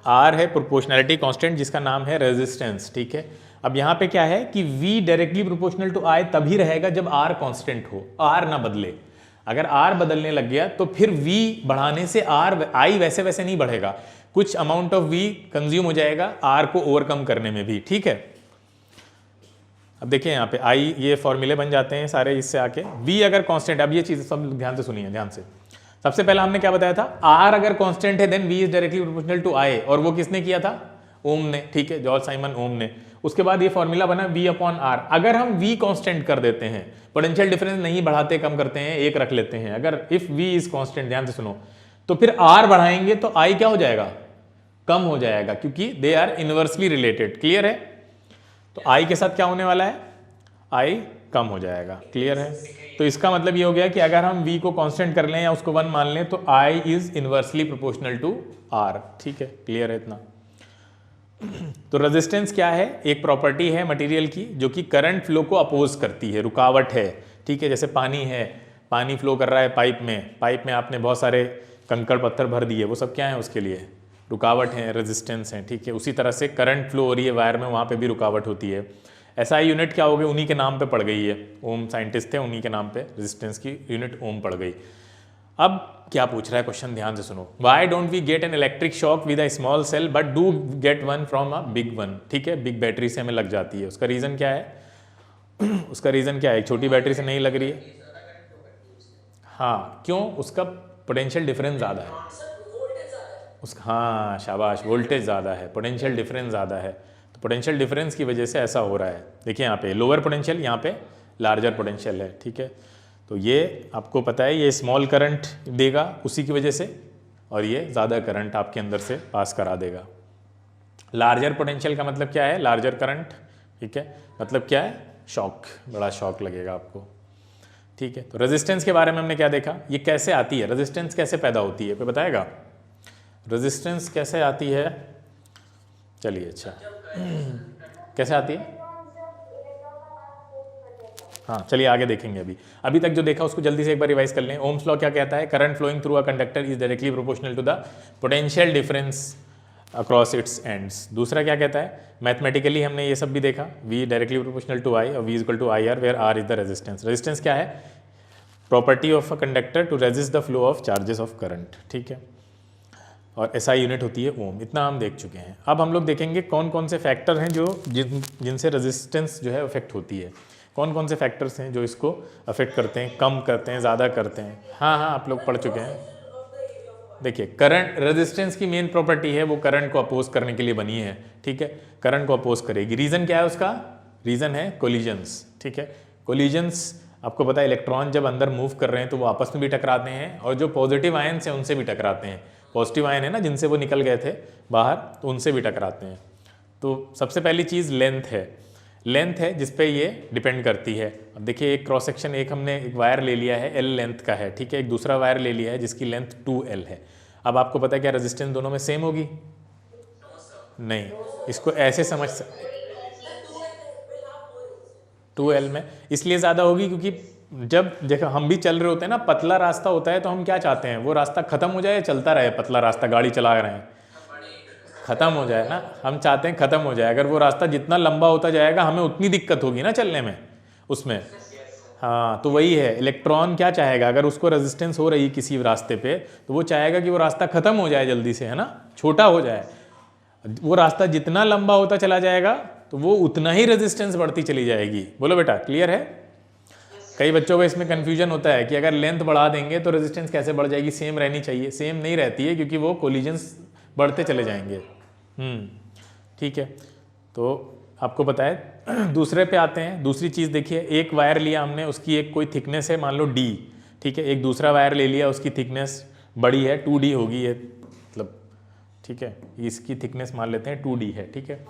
Speaker 1: R है प्रोपोर्शनलिटी कांस्टेंट जिसका नाम है रेजिस्टेंस, ठीक है। अब यहाँ पे क्या है कि V directly proportional to I तभी रहेगा जब R कांस्टेंट हो, R ना बदले। अगर R बदलने लग गया तो फिर V बढ़ाने से I वैसे वैसे नहीं बढ़ेगा, कुछ अमाउंट ऑफ V कंज्यूम हो जाएगा R को ओवरकम करने में भी, ठीक है। अब देखिए यहाँ पे आई, ये फॉर्मूले बन जाते हैं सारे इससे आके। वी अगर कांस्टेंट, अब ये चीज़ सब ध्यान से सुनिए, ध्यान से। सबसे पहला हमने क्या बताया था, आर अगर कांस्टेंट है then V is directly proportional to I, और वो किसने किया था, ओम ने, ठीक है, जॉर्ज साइमन ओम ने। उसके बाद ये फॉर्मूला बना वी अपॉन आर। अगर हम वी कांस्टेंट कर देते हैं, पोटेंशियल डिफरेंस नहीं बढ़ाते कम करते हैं, एक रख लेते हैं, अगर इफ वी इज कांस्टेंट, ध्यान से सुनो, तो फिर आर बढ़ाएंगे तो आई क्या हो जाएगा, कम हो जाएगा, क्योंकि they are inversely related. Clear है? तो आई के साथ क्या होने वाला है, आई कम हो जाएगा। क्लियर है? तो इसका मतलब ये हो गया कि अगर हम v को कांस्टेंट कर लें या उसको 1 मान लें तो i is inversely proportional to r। ठीक है, क्लियर है इतना? तो रेजिस्टेंस क्या है, एक प्रॉपर्टी है मटेरियल की जो कि करंट फ्लो को अपोज करती है, रुकावट है। ठीक है, जैसे पानी है, पानी फ्लो कर रहा है पाइप में आपने बहुत सारे कंकड़ पत्थर भर दिए, वो सब क्या है, उसके लिए रुकावट है, रेजिस्टेंस है। ठीक है, उसी तरह से करंट फ्लो हो रही है वायर में, वहाँ पे भी रुकावट होती है। एसआई यूनिट क्या हो गई, उन्हीं के नाम पे पड़ गई है, ओम साइंटिस्ट थे, उन्हीं के नाम पे रेजिस्टेंस की यूनिट ओम पड़ गई। अब क्या पूछ रहा है क्वेश्चन, ध्यान से सुनो। Why don't we get an electric shock with a small cell but do get one from a big one. ठीक है, बिग बैटरी से हमें लग जाती है, उसका रीज़न क्या है उसका रीज़न क्या है, एक छोटी बैटरी से नहीं लग रही है। हाँ, क्यों, उसका पोटेंशियल डिफरेंस ज़्यादा है, उसका, हाँ शाबाश, वोल्टेज ज़्यादा है, पोटेंशियल डिफरेंस ज़्यादा है, तो पोटेंशियल डिफरेंस की वजह से ऐसा हो रहा है। देखिए यहाँ पे लोअर पोटेंशियल, यहाँ पे लार्जर पोटेंशियल है। ठीक है, तो ये आपको पता है, ये स्मॉल करंट देगा उसी की वजह से, और ये ज़्यादा करंट आपके अंदर से पास करा देगा। लार्जर पोटेंशियल का मतलब क्या है, लार्जर करंट। ठीक है, मतलब क्या है, शॉक, बड़ा शॉक लगेगा आपको। ठीक है, तो रेजिस्टेंस के बारे में हमने क्या देखा, ये कैसे आती है, रेजिस्टेंस कैसे पैदा होती है, कोई बताएगा रेजिस्टेंस कैसे आती है? चलिए, अच्छा कैसे आती है, हाँ चलिए आगे देखेंगे। अभी तक जो देखा उसको जल्दी से एक बार रिवाइज कर लें। ओम्स लॉ क्या कहता है, current flowing through a conductor is directly proportional to the potential difference across its ends. दूसरा क्या कहता है, मैथमेटिकली हमने ये सब भी देखा, v directly proportional to i और v equal to I R, where r is the resistance. Resistance क्या है, property of a conductor to resist the flow of charges of current. ठीक है, और एसआई यूनिट होती है ओम। इतना हम देख चुके हैं। अब हम लोग देखेंगे कौन कौन से फैक्टर हैं जो जिनसे रेजिस्टेंस जो है अफेक्ट होती है, कौन कौन से फैक्टर्स हैं जो इसको अफेक्ट करते हैं, कम करते हैं, ज़्यादा करते हैं। हाँ आप लोग पढ़ चुके हैं। देखिए, करंट, रेजिस्टेंस की मेन प्रॉपर्टी है वो करंट को अपोज करने के लिए बनी है। ठीक है, करंट को अपोज करेगी। रीज़न क्या है उसका, रीज़न है कोलिजन्स। ठीक है, कोलिजन्स आपको पता है, इलेक्ट्रॉन जब अंदर मूव कर रहे हैं तो वो आपस में भी टकराते हैं, और जो पॉजिटिव आयन्स हैं उनसे भी टकराते हैं। पॉजिटिव आयन है ना, जिनसे वो निकल गए थे बाहर, तो उनसे भी टकराते हैं। तो सबसे पहली चीज़ लेंथ है, लेंथ है जिस पे ये डिपेंड करती है। अब देखिए, एक क्रॉस सेक्शन, एक हमने एक वायर ले लिया है L लेंथ का है। ठीक है, एक दूसरा वायर ले लिया है जिसकी लेंथ 2L है। अब आपको पता है क्या रेजिस्टेंस दोनों में सेम होगी? नहीं, इसको ऐसे समझ 2L में इसलिए ज़्यादा होगी क्योंकि जब देखो हम भी चल रहे होते हैं ना, पतला रास्ता होता है तो हम क्या चाहते हैं, वो रास्ता खत्म हो जाए या चलता रहे, पतला रास्ता गाड़ी चला रहे हैं, खत्म हो जाए ना, हम चाहते हैं खत्म हो जाए। अगर वो रास्ता जितना लंबा होता जाएगा हमें उतनी दिक्कत होगी ना चलने में उसमें। हाँ, तो वही है, इलेक्ट्रॉन क्या चाहेगा, अगर उसको रेजिस्टेंस हो रही किसी रास्ते पे तो वो चाहेगा कि वो रास्ता खत्म हो जाए जल्दी से, है ना, छोटा हो जाए। वो रास्ता जितना लंबा होता चला जाएगा तो वो उतना ही रेजिस्टेंस बढ़ती चली जाएगी। बोलो बेटा, क्लियर है? कई बच्चों को इसमें कन्फ्यूजन होता है कि अगर लेंथ बढ़ा देंगे तो रेजिस्टेंस कैसे बढ़ जाएगी, सेम रहनी चाहिए। सेम नहीं रहती है क्योंकि वो कोलिजन्स बढ़ते चले जाएंगे। ठीक है, तो आपको पता है। दूसरे पे आते हैं। दूसरी चीज़ देखिए, एक वायर लिया हमने, उसकी एक कोई थिकनेस है मान लो d। ठीक है, एक दूसरा वायर ले लिया, उसकी थिकनेस बड़ी है, 2d होगी ये, मतलब ठीक है, इसकी थिकनेस मान लेते हैं 2d है। ठीक है,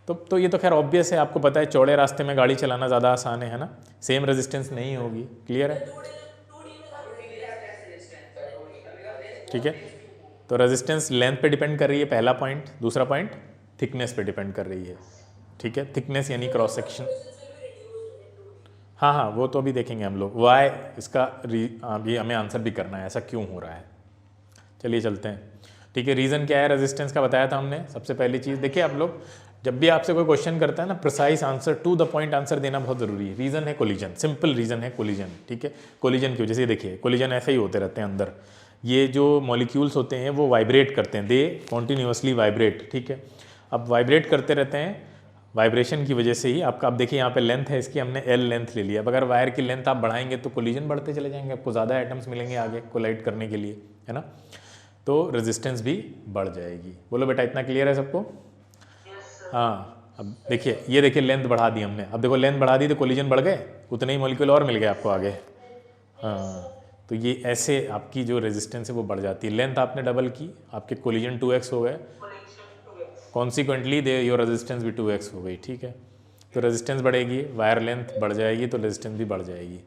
Speaker 1: तो ये तो खैर ऑब्वियस है, आपको पता है चौड़े रास्ते में गाड़ी चलाना ज़्यादा आसान है ना, सेम रेजिस्टेंस नहीं होगी। क्लियर है? ठीक है, तो रेजिस्टेंस लेंथ पे डिपेंड कर रही है, पहला पॉइंट। दूसरा पॉइंट थिकनेस पे डिपेंड कर रही है। ठीक है, थिकनेस यानी क्रॉस सेक्शन। हाँ, वो तो अभी देखेंगे हम लोग। वाई इसका अभी हमें आंसर भी करना है, ऐसा क्यों हो रहा है। चलिए चलते हैं। ठीक है, रीज़न क्या है रेजिस्टेंस का बताया था हमने। सबसे पहली चीज़ देखिए, आप लोग जब भी आपसे कोई क्वेश्चन करता है ना, precise answer, to the point answer देना बहुत ज़रूरी है। रीज़न है कोलिजन, सिंपल रीज़न है कोलिजन। ठीक है, कोलिजन की वजह से देखिए, कोलिजन ऐसे ही होते रहते हैं अंदर। ये जो मॉलिक्यूल्स होते हैं वो वाइब्रेट करते हैं, दे कॉन्टीन्यूसली वाइब्रेट। ठीक है, अब वाइब्रेट करते रहते हैं, वाइब्रेशन की वजह से ही आपका, अब देखिए यहाँ पे लेंथ है इसकी, हमने एल लेंथ ले लिया। अब अगर वायर की लेंथ आप बढ़ाएंगे तो कोलिजन बढ़ते चले जाएंगे, आपको ज़्यादा एटम्स मिलेंगे आगे कोलाइड करने के लिए, है ना। तो रेजिस्टेंस भी बढ़ जाएगी। बोलो बेटा, इतना क्लियर है सबको? हाँ, अब देखिए, ये देखिए लेंथ बढ़ा दी हमने। अब देखो लेंथ बढ़ा दी तो कोलिजन बढ़ गए, उतने ही मॉलिक्यूल और मिल गए आपको आगे। हाँ, तो ये ऐसे आपकी जो रेजिस्टेंस है वो बढ़ जाती है। लेंथ आपने डबल की, आपके कोलिजन 2x हो गए, कॉन्सिक्वेंटली दे योर रेजिस्टेंस भी 2x हो गई, ठीक है। तो रेजिस्टेंस बढ़ेगी, वायर लेंथ बढ़ जाएगी, तो रेजिस्टेंस भी बढ़ जाएगी।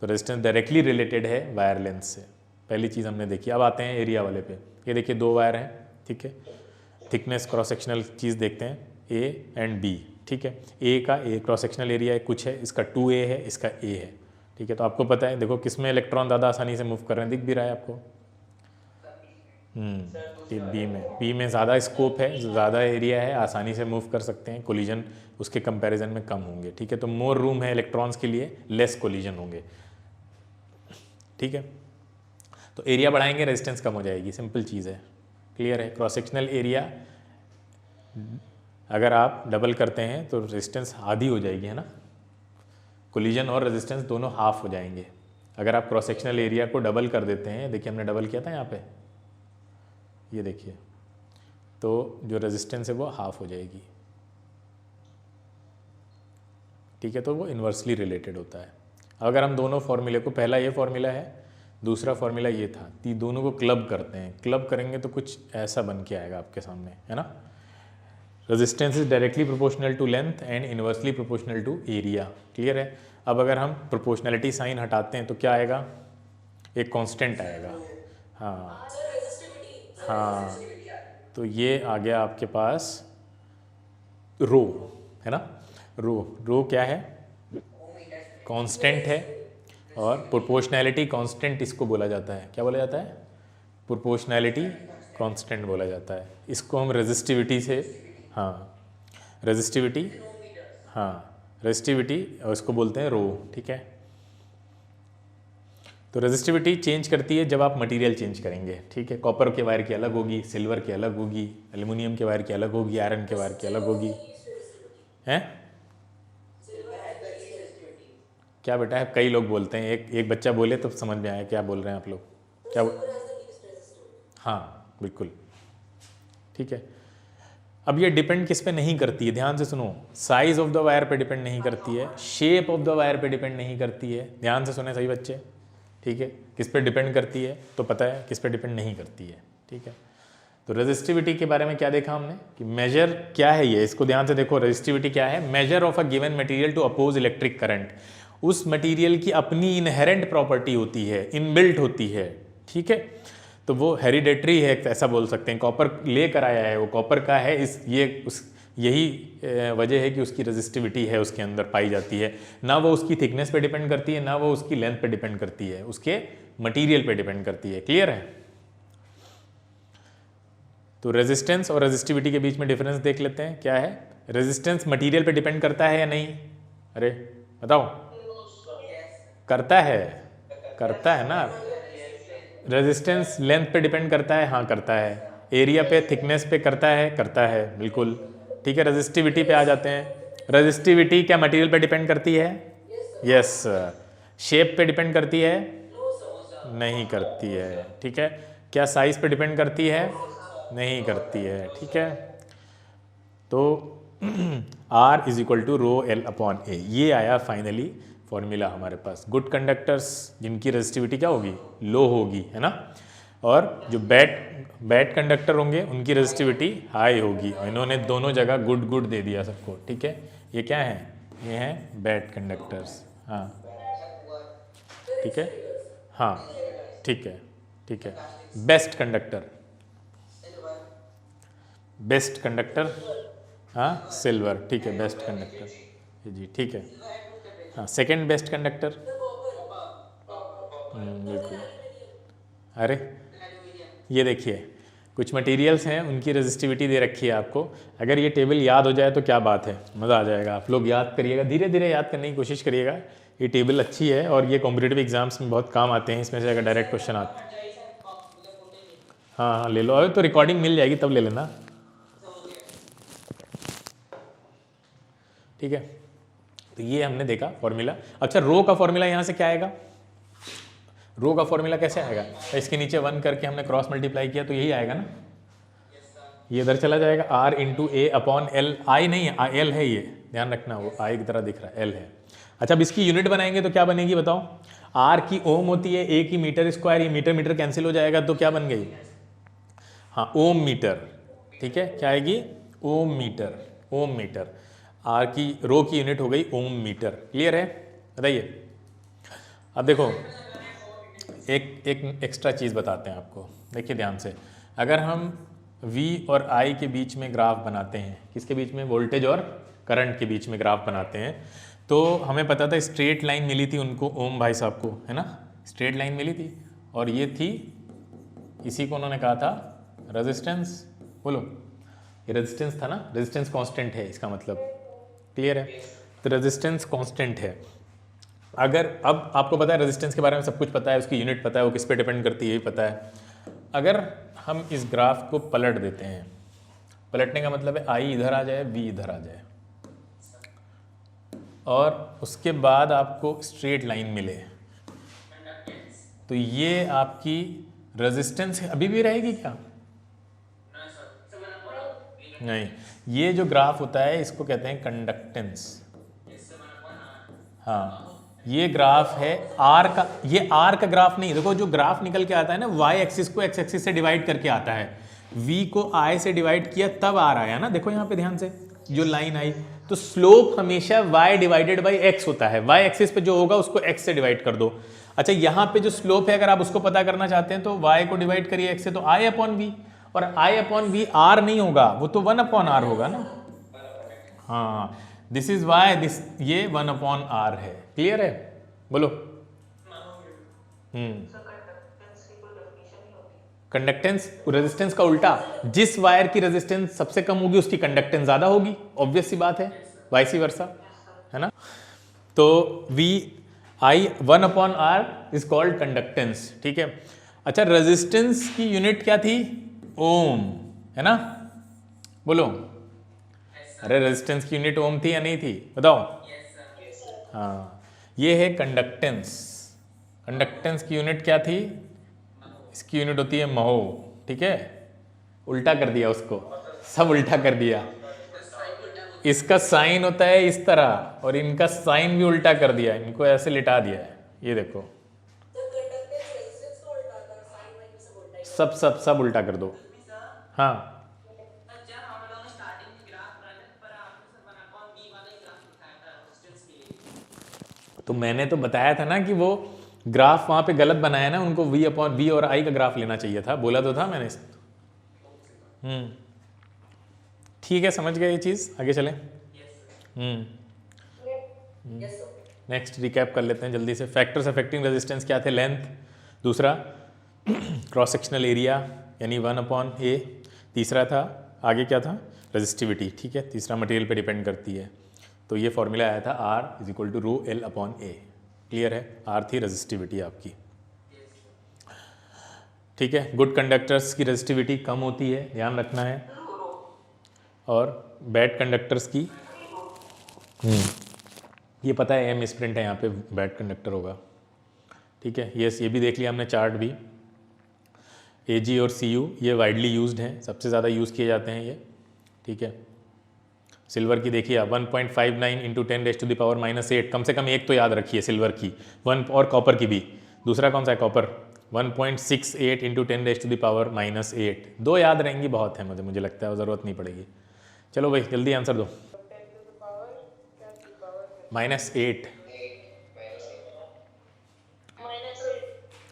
Speaker 1: तो रेजिस्टेंस डायरेक्टली रिलेटेड है वायर लेंथ से, पहली चीज़ हमने देखी। अब आते हैं एरिया वाले पे। ये देखिए 2 वायर हैं, ठीक है। थिकनेस क्रॉस सेक्शनल चीज़ देखते हैं, ए एंड बी, ठीक है। ए का ए क्रॉस सेक्शनल एरिया कुछ है, इसका 2a है, इसका a है, ठीक है। तो आपको पता है, देखो किस में इलेक्ट्रॉन ज़्यादा आसानी से मूव कर रहे हैं, दिख भी रहा है आपको। बी में ज़्यादा स्कोप है, ज़्यादा एरिया है, आसानी से मूव कर सकते हैं, कोलिजन उसके कंपैरिजन में कम होंगे, ठीक है। तो मोर रूम है इलेक्ट्रॉन्स के लिए, लेस कोलिजन होंगे, ठीक है। तो एरिया बढ़ाएंगे, रेजिस्टेंस कम हो जाएगी, सिंपल चीज़ है, क्लियर है। क्रॉस सेक्शनल एरिया अगर आप डबल करते हैं तो रेजिस्टेंस आधी हो जाएगी, है ना। कोलिजन और रेजिस्टेंस दोनों हाफ हो जाएंगे अगर आप क्रॉस सेक्शनल एरिया को डबल कर देते हैं। देखिए हमने डबल किया था यहाँ पे, ये देखिए, तो जो रेजिस्टेंस है वो हाफ हो जाएगी, ठीक है। तो वो इन्वर्सली रिलेटेड होता है। अगर हम दोनों फॉर्मूले को, पहला ये फॉर्मूला है, दूसरा फॉर्मूला ये था, दोनों को क्लब करते हैं, क्लब करेंगे तो कुछ ऐसा बन के आएगा आपके सामने, है ना। Resistance is directly proportional to length and inversely proportional to area, clear है। अब अगर हम प्रोपोर्शनलिटी साइन हटाते हैं तो क्या आएगा, एक कांस्टेंट आएगा। हाँ हाँ, तो ये आ गया आपके पास रो, है ना। रो क्या है, कांस्टेंट है, और प्रोपोर्शनैलिटी कांस्टेंट इसको बोला जाता है, क्या बोला जाता है, प्रोपोर्शनैलिटी कांस्टेंट बोला जाता है। इसको हम रेजिस्टिविटी से, हाँ रेजिस्टिविटी, हाँ रेजिस्टिविटी, और इसको बोलते हैं रो, ठीक है। तो रेजिस्टिविटी चेंज करती है जब आप मटेरियल चेंज करेंगे, ठीक है। कॉपर के वायर की अलग होगी, सिल्वर की अलग होगी, एल्युमिनियम के वायर की अलग होगी, आयरन के वायर की अलग होगी, हैं। क्या बेटा है, कई लोग बोलते हैं, एक बच्चा बोले तो समझ में आया क्या बोल रहे हैं आप लोग, क्या हाँ बिल्कुल, ठीक है। अब ये डिपेंड किस पे नहीं करती है, ध्यान से सुनो। साइज ऑफ द वायर पे डिपेंड नहीं करती है, शेप ऑफ द वायर पे डिपेंड नहीं करती है, ध्यान से सुने सही बच्चे, ठीक है। किस पे डिपेंड करती है तो पता है, किस पे डिपेंड नहीं करती है, ठीक है। तो रेजिस्टिविटी के बारे में क्या देखा हमने कि मेजर क्या है ये, इसको ध्यान से देखो। रेजिस्टिविटी क्या है, measure of a given material to oppose electric current. उस मटेरियल की अपनी इनहेरेंट प्रॉपर्टी होती है, इनबिल्ट होती है, ठीक है। तो वो हेरिडेटरी है, ऐसा बोल सकते हैं। कॉपर लेकर आया है, वो कॉपर का है, यही वजह है कि उसकी रेजिस्टिविटी है उसके अंदर पाई जाती है। ना वो उसकी थिकनेस पे डिपेंड करती है, ना वो उसकी लेंथ पे डिपेंड करती है, उसके मटेरियल पे डिपेंड करती है, क्लियर है। तो रेजिस्टेंस और रेजिस्टिविटी के बीच में डिफरेंस देख लेते हैं, क्या है। रेजिस्टेंस मटेरियल पे डिपेंड करता है या नहीं, अरे बताओ, करता है ना। रेजिस्टेंस लेंथ पे डिपेंड करता है, हाँ करता है। एरिया पे, थिकनेस पे करता है बिल्कुल, ठीक है। रेजिस्टिविटी पे आ जाते हैं। रेजिस्टिविटी क्या मटेरियल पे डिपेंड करती है, यस। शेप पे डिपेंड करती है, नहीं करती है, ठीक है। क्या साइज पे डिपेंड करती है, नहीं करती है, ठीक है। तो R is equal to rho L upon A, ये आया फाइनली फॉर्मूला हमारे पास। गुड कंडक्टर्स जिनकी रेजिस्टिविटी क्या होगी, लो होगी, है ना। और जो बैड कंडक्टर होंगे उनकी रेजिस्टिविटी हाई होगी। इन्होंने दोनों जगह गुड दे दिया सबको, ठीक है। ये क्या है, ये हैं बैड कंडक्टर्स, हाँ ठीक है, हाँ ठीक है। बेस्ट कंडक्टर, हाँ सिल्वर, ठीक है, बेस्ट कंडक्टर जी, ठीक है। हाँ सेकंड बेस्ट कंडक्टर, बिल्कुल। अरे ये देखिए कुछ मटेरियल्स हैं, उनकी रेजिस्टिविटी दे रखी है आपको। अगर ये टेबल याद हो जाए तो क्या बात है, मज़ा आ जाएगा। आप लोग याद करिएगा, धीरे धीरे याद करने की कोशिश करिएगा। ये टेबल अच्छी है और ये कॉम्पिटिटिव एग्जाम्स में बहुत काम आते हैं, इसमें से अगर डायरेक्ट क्वेश्चन आते हैं। हाँ ले लो, अरे तो रिकॉर्डिंग मिल जाएगी तब ले लेना। ठीक है, तो ये हमने देखा फॉर्मूला। अच्छा, रो का फॉर्मूला यहाँ से क्या आएगा, रो का फॉर्मूला कैसे आएगा, तो इसके नीचे 1 करके हमने क्रॉस मल्टीप्लाई किया तो यही आएगा ना, ये इधर चला जाएगा, R इंटू ए अपॉन एल, आई नहीं है एल है, ये ध्यान रखना, वो आई की तरह दिख रहा है, एल है। अच्छा, अब इसकी यूनिट बनाएंगे तो क्या बनेगी बताओ, R की ओम होती है, ए की मीटर स्क्वायर, ये मीटर मीटर कैंसिल हो जाएगा तो क्या बन गई, हाँ ओम मीटर, ठीक है, क्या आएगी, ओम मीटर, ओम मीटर। आर की रो की यूनिट हो गई ओम मीटर। क्लियर है, बताइए। अब देखो एक एक्स्ट्रा चीज़ बताते हैं आपको, देखिए ध्यान से। अगर हम V और I के बीच में ग्राफ बनाते हैं, किसके बीच में, वोल्टेज और करंट के बीच में ग्राफ बनाते हैं, तो हमें पता था स्ट्रेट लाइन मिली थी उनको, ओम भाई साहब को, है ना, स्ट्रेट लाइन मिली थी, और ये थी, इसी को उन्होंने कहा था रेजिस्टेंस। बोलो, ये रेजिस्टेंस था ना, रेजिस्टेंस कांस्टेंट है इसका मतलब। क्लियर है, तो रेजिस्टेंस कांस्टेंट है। अगर अब आपको पता है रेजिस्टेंस के बारे में सब कुछ पता है, उसकी यूनिट पता है, वो किस पे डिपेंड करती है ये भी पता है। अगर हम इस ग्राफ को पलट देते हैं, पलटने का मतलब है आई इधर आ जाए, V इधर आ जाए, और उसके बाद आपको स्ट्रेट लाइन मिले, तो ये आपकी रेजिस्टेंस अभी भी रहेगी क्या, नहीं, ये जो ग्राफ होता है इसको कहते हैं कंडक्टेंस। हाँ, ये ग्राफ है आर का, ये आर का ग्राफ नहीं, देखो जो ग्राफ निकल के आता है ना, वाई एक्सिस को एक्स एक्सिस से डिवाइड करके आता है, वी को आई से डिवाइड किया तब आर आया ना, देखो यहाँ पे ध्यान से जो लाइन आई, तो स्लोप हमेशा y डिवाइडेड बाई एक्स होता है, y एक्सिस पे जो होगा उसको x से डिवाइड कर दो। अच्छा, यहाँ पे जो स्लोप है अगर आप उसको पता करना चाहते हैं तो y को डिवाइड करिए x से, तो i अपॉन वी, और i अपॉन वी r नहीं होगा, वो तो 1 अपॉन r होगा ना। हाँ, दिस इज वाई दिस, ये 1 अपॉन r है। क्लियर है, बोलो। कंडक्टेंस रेजिस्टेंस का उल्टा, जिस वायर की रेजिस्टेंस सबसे कम होगी उसकी कंडक्टेंस ज्यादा होगी, ऑब्वियस सी बात है, वाइस वर्सा, है ना। तो V I 1 upon R is called conductance, ठीक है। अच्छा, रेजिस्टेंस की यूनिट क्या थी, ओम, है ना, बोलो। अरे रेजिस्टेंस की यूनिट ओम थी या नहीं थी, बताओ। हाँ, ये है कंडक्टेंस। कंडक्टेंस की यूनिट क्या थी, इसकी यूनिट होती है महो, ठीक है। उल्टा कर दिया उसको, सब उल्टा कर दिया। इसका साइन होता है इस तरह, और इनका साइन भी उल्टा कर दिया, इनको ऐसे लिटा दिया है, ये देखो, सब सब सब उल्टा कर दो। हाँ, तो मैंने तो बताया था ना कि वो ग्राफ वहां पे गलत बनाया ना, उनको v अपॉन v और i का ग्राफ लेना चाहिए था, बोला तो था मैंने। ठीक है, समझ गए ये चीज, आगे चले। नेक्स्ट रिकैप कर लेते हैं जल्दी से। फैक्टर्स अफेक्टिंग रेजिस्टेंस क्या थे, लेंथ, दूसरा क्रॉस सेक्शनल एरिया यानी 1 अपॉन ए, तीसरा था आगे क्या था, रेजिस्टिविटी, ठीक है, तीसरा मटेरियल पे डिपेंड करती है। तो ये फॉर्मूला आया था R is equal to rho L upon A. Clear है, R थी रेजिस्टिविटी आपकी, ठीक है। गुड कंडक्टर्स की रेजिस्टिविटी कम होती है, ध्यान रखना है, और बैड कंडक्टर्स की ये पता है एम स्प्रिंट है, यहाँ पे बैड कंडक्टर होगा, ठीक है। यस, ये भी देख लिया हमने चार्ट भी। AG और CU ये वाइडली यूज्ड हैं, सबसे ज़्यादा यूज़ किए जाते हैं ये, ठीक है। सिल्वर की देखिए 1.59 इंटू 10⁻⁻⁸, कम से कम एक तो याद रखिए सिल्वर की, वन, और कॉपर की भी। दूसरा कौन सा है, कॉपर 1.68 इंटू 10⁻⁻8, दो याद रहेंगी बहुत है, मुझे लगता है ज़रूरत नहीं पड़ेगी। चलो भाई जल्दी आंसर दो। -8।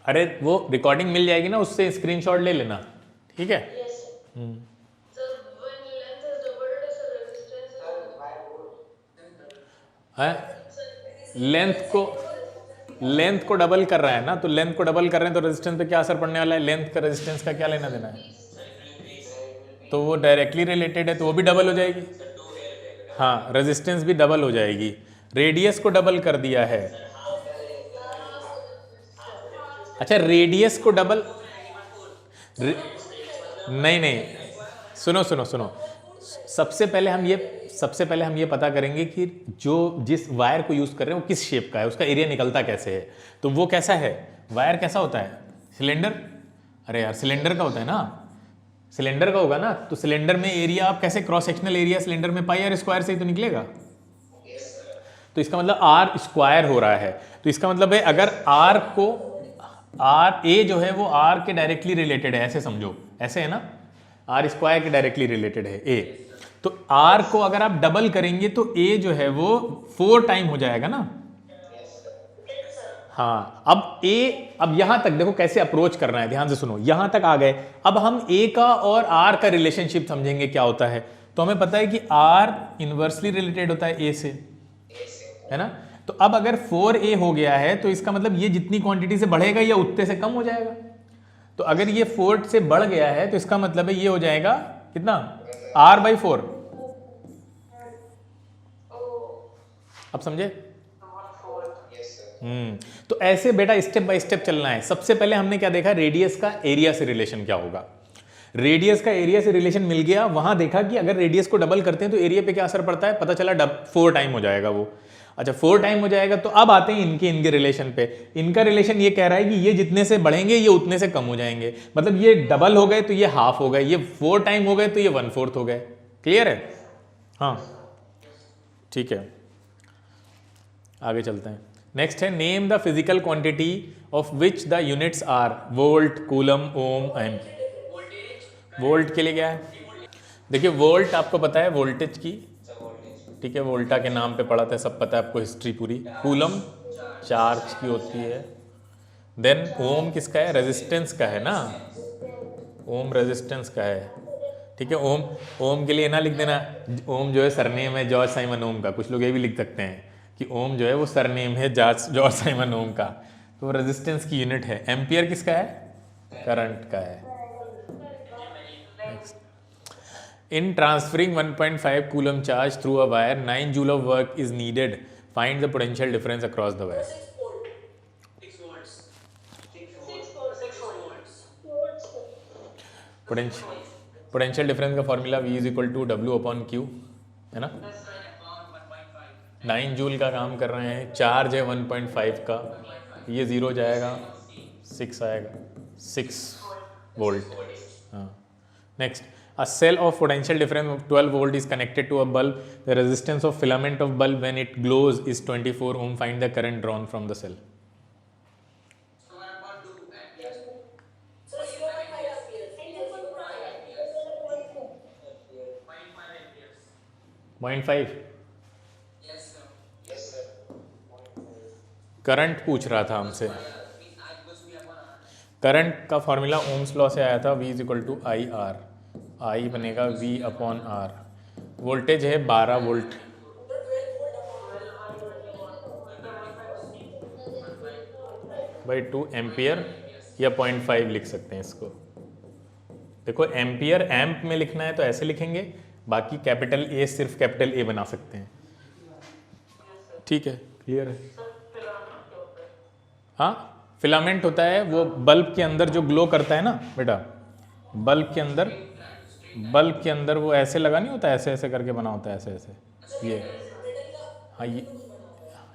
Speaker 1: अरे वो रिकॉर्डिंग मिल जाएगी ना, उससे स्क्रीनशॉट ले लेना, ठीक है। लेंथ को डबल कर रहा है ना, तो लेंथ को डबल कर रहे हैं तो रेजिस्टेंस पे क्या असर पड़ने वाला है, लेंथ का रेजिस्टेंस का क्या लेना देना है, तो वो डायरेक्टली रिलेटेड है, तो वो भी डबल हो जाएगी। हाँ, रेजिस्टेंस भी डबल हो जाएगी। रेडियस को डबल कर दिया है। अच्छा, रेडियस को डबल नहीं, सुनो, सबसे पहले हम ये सबसे पहले हम ये पता करेंगे कि जो जिस वायर को यूज़ कर रहे हैं वो किस शेप का है, उसका एरिया निकलता कैसे है। तो वो कैसा है, वायर कैसा होता है, सिलेंडर, अरे यार सिलेंडर का होता है ना, सिलेंडर का होगा ना। तो सिलेंडर में एरिया आप कैसे, क्रॉस सेक्शनल एरिया सिलेंडर में पाई आर स्क्वायर से ही तो निकलेगा। तो इसका मतलब आर स्क्वायर हो रहा है। तो इसका मतलब है अगर आर को, आर ए जो है वो आर के डायरेक्टली रिलेटेड है, ऐसे समझो, ऐसे है ना, आर स्क्वायर के डायरेक्टली रिलेटेड है ए। तो आर को अगर आप डबल करेंगे तो ए जो है वो 4 टाइम हो जाएगा ना। हाँ, अब ए, अब यहां तक देखो कैसे अप्रोच करना है, ध्यान से सुनो, यहां तक आ गए। अब हम ए का और आर का रिलेशनशिप समझेंगे क्या होता है। तो हमें पता है कि आर इनवर्सली रिलेटेड होता है ए से, है ना। तो अब अगर 4a हो गया है तो इसका मतलब ये जितनी क्वांटिटी से बढ़ेगा या उतने से कम हो जाएगा। तो अगर ये 4 से बढ़ गया है तो इसका मतलब है ये हो जाएगा कितना, r/4। अब समझे। तो ऐसे बेटा स्टेप बाय स्टेप चलना है। सबसे पहले हमने क्या देखा, रेडियस का एरिया से रिलेशन क्या होगा। रेडियस का एरिया से रिलेशन मिल गया, वहां देखा कि अगर रेडियस को डबल करते हैं तो एरिया पे क्या असर पड़ता है, पता चला 4 टाइम हो जाएगा वो। अच्छा 4 टाइम हो जाएगा। तो अब आते हैं इनके रिलेशन पे। इनका रिलेशन ये कह रहा है कि ये जितने से बढ़ेंगे ये उतने से कम हो जाएंगे। मतलब ये डबल हो गए तो ये हाफ हो गए, ये 4 टाइम हो गए तो ये 1/4 हो गए। क्लियर है। हाँ ठीक है, आगे चलते हैं। नेक्स्ट है name the physical quantity of which the units are volt, coulomb, ohm, amp. Volt के लिए क्या है, देखिए वोल्ट आपको पता है वोल्टेज की, ठीक है, वोल्टा के नाम पे पढ़ा था, सब पता है आपको हिस्ट्री पूरी। कूलम चार्ज की होती है। देन ओम किसका है, रेजिस्टेंस का है ना, ओम रेजिस्टेंस का है, ठीक है। ओम, ओम के लिए ना लिख देना, ओम जो है सरनेम है जॉर्ज साइमन ओम का। कुछ लोग ये भी लिख सकते हैं कि ओम जो है वो सरनेम है जॉर्ज साइमन ओम का। तो रेजिस्टेंस की यूनिट है। एम्पियर किसका है, करंट का है। In transferring 1.5 coulomb charge through a wire, 9 joule of work is needed. Find the potential difference across the wire.
Speaker 3: 6 volts.
Speaker 1: Potential difference का formula V is equal to W/Q है ना। 9 joule का काम कर रहे हैं, चार्ज है 1.5 का, ये 0 जाएगा, 6 आएगा, 6 वोल्ट। हाँ next, a cell of potential difference of 12 volt is connected to a bulb. The resistance of filament of bulb when it glows is 24 ohm. Find the current drawn from the cell.
Speaker 3: So I'm about to amperes.
Speaker 4: So 0.5 amperes.
Speaker 3: 0.5 amperes.
Speaker 1: 0.5
Speaker 3: Yes sir. Yes sir. 0.5.
Speaker 1: Current पूछ रहा था हमसे।
Speaker 3: Means I equals to V/R.
Speaker 1: Current का formula Ohm's law से आया था, V is equal to IR, I बनेगा V/R। Voltage है 12 वोल्ट, बाई 2 एम्पियर, या 0.5 लिख सकते हैं इसको। देखो एम्पियर एम्प में लिखना है तो ऐसे लिखेंगे, बाकी कैपिटल ए सिर्फ कैपिटल ए बना सकते हैं, ठीक है, क्लियर है। हाँ फिलामेंट होता है वो बल्ब के अंदर जो ग्लो करता है ना बेटा, बल्ब के अंदर वो ऐसे लगा नहीं होता, ऐसे ऐसे करके बना होता है, ऐसे ऐसे, ये हाँ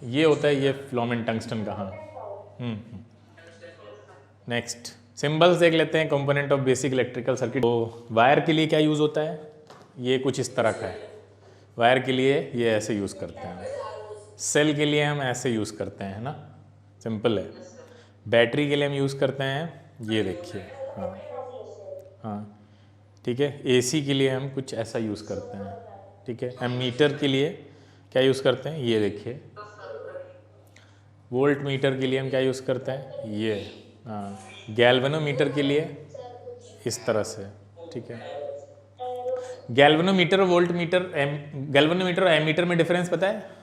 Speaker 1: ये होता है, ये फिलामेंट टंगस्टन का। हाँ नेक्स्ट सिंबल्स देख लेते हैं, component of basic electrical circuit. तो वायर के लिए क्या यूज़ होता है, ये कुछ इस तरह का है। वायर के लिए ये ऐसे यूज़ करते हैं, सेल के लिए हम ऐसे यूज़ करते हैं, है ना, सिंपल है। बैटरी के लिए हम यूज़ करते हैं, ये देखिए, हाँ हाँ ठीक है। एसी के लिए हम कुछ ऐसा यूज़ करते हैं, ठीक है। एमीटर के लिए क्या यूज़ करते हैं, ये देखिए। वोल्ट मीटर के लिए हम क्या यूज़ करते हैं, ये, हाँ। गैल्वेनोमीटर के लिए इस तरह से, ठीक है। गैल्वेनोमीटर और वोल्ट मीटर, गैल्वेनोमीटर और एमीटर में डिफरेंस पता है।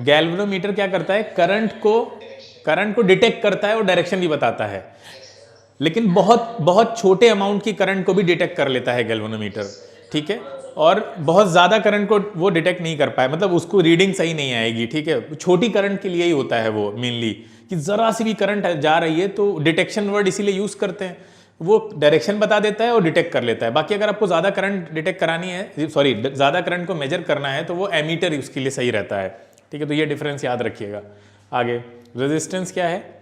Speaker 1: गैल्वेनोमीटर क्या करता है, करंट को डिटेक्ट करता है और डायरेक्शन भी बताता है, लेकिन बहुत छोटे अमाउंट की करंट को भी डिटेक्ट कर लेता है गैल्वेनोमीटर, ठीक है। और बहुत ज़्यादा करंट को वो डिटेक्ट नहीं कर पाए, मतलब उसको रीडिंग सही नहीं आएगी, ठीक है। छोटी करंट के लिए ही होता है वो मेनली, कि ज़रा सी भी करंट जा रही है तो डिटेक्शन वर्ड इसीलिए यूज़ करते हैं। वो डायरेक्शन बता देता है और डिटेक्ट कर लेता है। बाकी अगर आपको ज़्यादा करंट डिटेक्ट करानी है, सॉरी ज़्यादा करंट को मेजर करना है, तो वो एमीटर उसके लिए सही रहता है। ठीक है, तो ये डिफरेंस याद रखिएगा। आगे रेजिस्टेंस क्या है,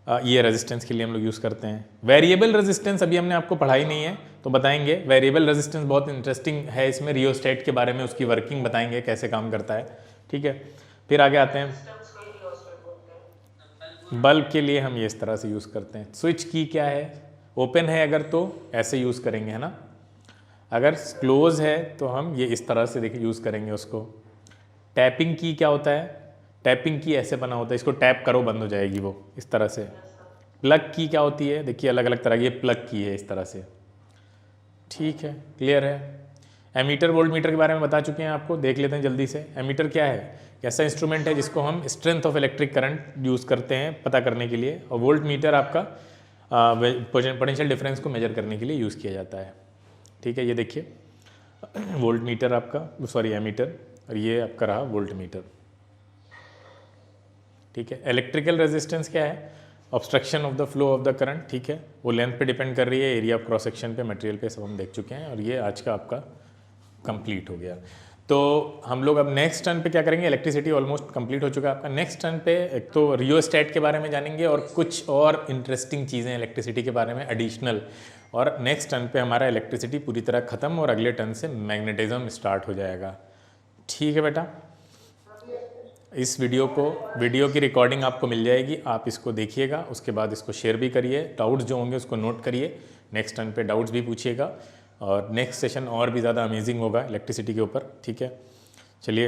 Speaker 1: ये रेजिस्टेंस के लिए हम लोग यूज़ करते हैं। वेरिएबल रेजिस्टेंस अभी हमने आपको पढ़ाई नहीं है तो बताएंगे। वेरिएबल रेजिस्टेंस बहुत इंटरेस्टिंग है, इसमें रियोस्टेट के बारे में उसकी वर्किंग बताएंगे कैसे काम करता है। ठीक है, फिर आगे आते हैं। बल्ब के लिए हम ये इस तरह से यूज़ करते हैं। स्विच की क्या है, ओपन है अगर तो ऐसे यूज़ करेंगे, है ना। अगर क्लोज है तो हम ये इस तरह से देखिए यूज़ करेंगे उसको। टैपिंग की क्या होता है, टैपिंग की ऐसे बना होता है, इसको टैप करो बंद हो जाएगी वो इस तरह से। प्लग की क्या होती है, देखिए अलग अलग तरह की, ये प्लग की है इस तरह से। ठीक है, क्लियर है। एमीटर वोल्ट मीटर के बारे में बता चुके हैं आपको, देख लेते हैं जल्दी से। एमीटर क्या है, ऐसा इंस्ट्रूमेंट है जिसको हम strength of electric current use करते हैं पता करने के लिए, और वोल्ट मीटर आपका पोटेंशियल डिफरेंस को मेजर करने के लिए यूज़ किया जाता है। ठीक है, ये देखिए वोल्ट मीटर आपका, सॉरी एमीटर, और ये आपका रहा वोल्ट मीटर। ठीक है, इलेक्ट्रिकल रेजिस्टेंस क्या है, obstruction of the flow of the current. ठीक है, वो लेंथ पे डिपेंड कर रही है, एरिया ऑफ क्रॉस सेक्शन पे, मटेरियल पे, सब हम देख चुके हैं। और ये आज का आपका कंप्लीट हो गया। तो हम लोग अब नेक्स्ट टर्न पे क्या करेंगे, इलेक्ट्रिसिटी ऑलमोस्ट कंप्लीट हो चुका है आपका। नेक्स्ट टर्न पे एक तो रियोस्टेट के बारे में जानेंगे और कुछ और इंटरेस्टिंग चीज़ें इलेक्ट्रिसिटी के बारे में एडिशनल। और नेक्स्ट टर्न पे हमारा इलेक्ट्रिसिटी पूरी तरह ख़त्म और अगले टर्न से मैग्नेटिज्म स्टार्ट हो जाएगा। ठीक है बेटा, इस वीडियो की रिकॉर्डिंग आपको मिल जाएगी, आप इसको देखिएगा, उसके बाद इसको शेयर भी करिए। डाउट्स जो होंगे उसको नोट करिए, नेक्स्ट टर्न पे डाउट्स भी पूछिएगा, और नेक्स्ट सेशन और भी ज़्यादा अमेजिंग होगा इलेक्ट्रिसिटी के ऊपर। ठीक है, चलिए।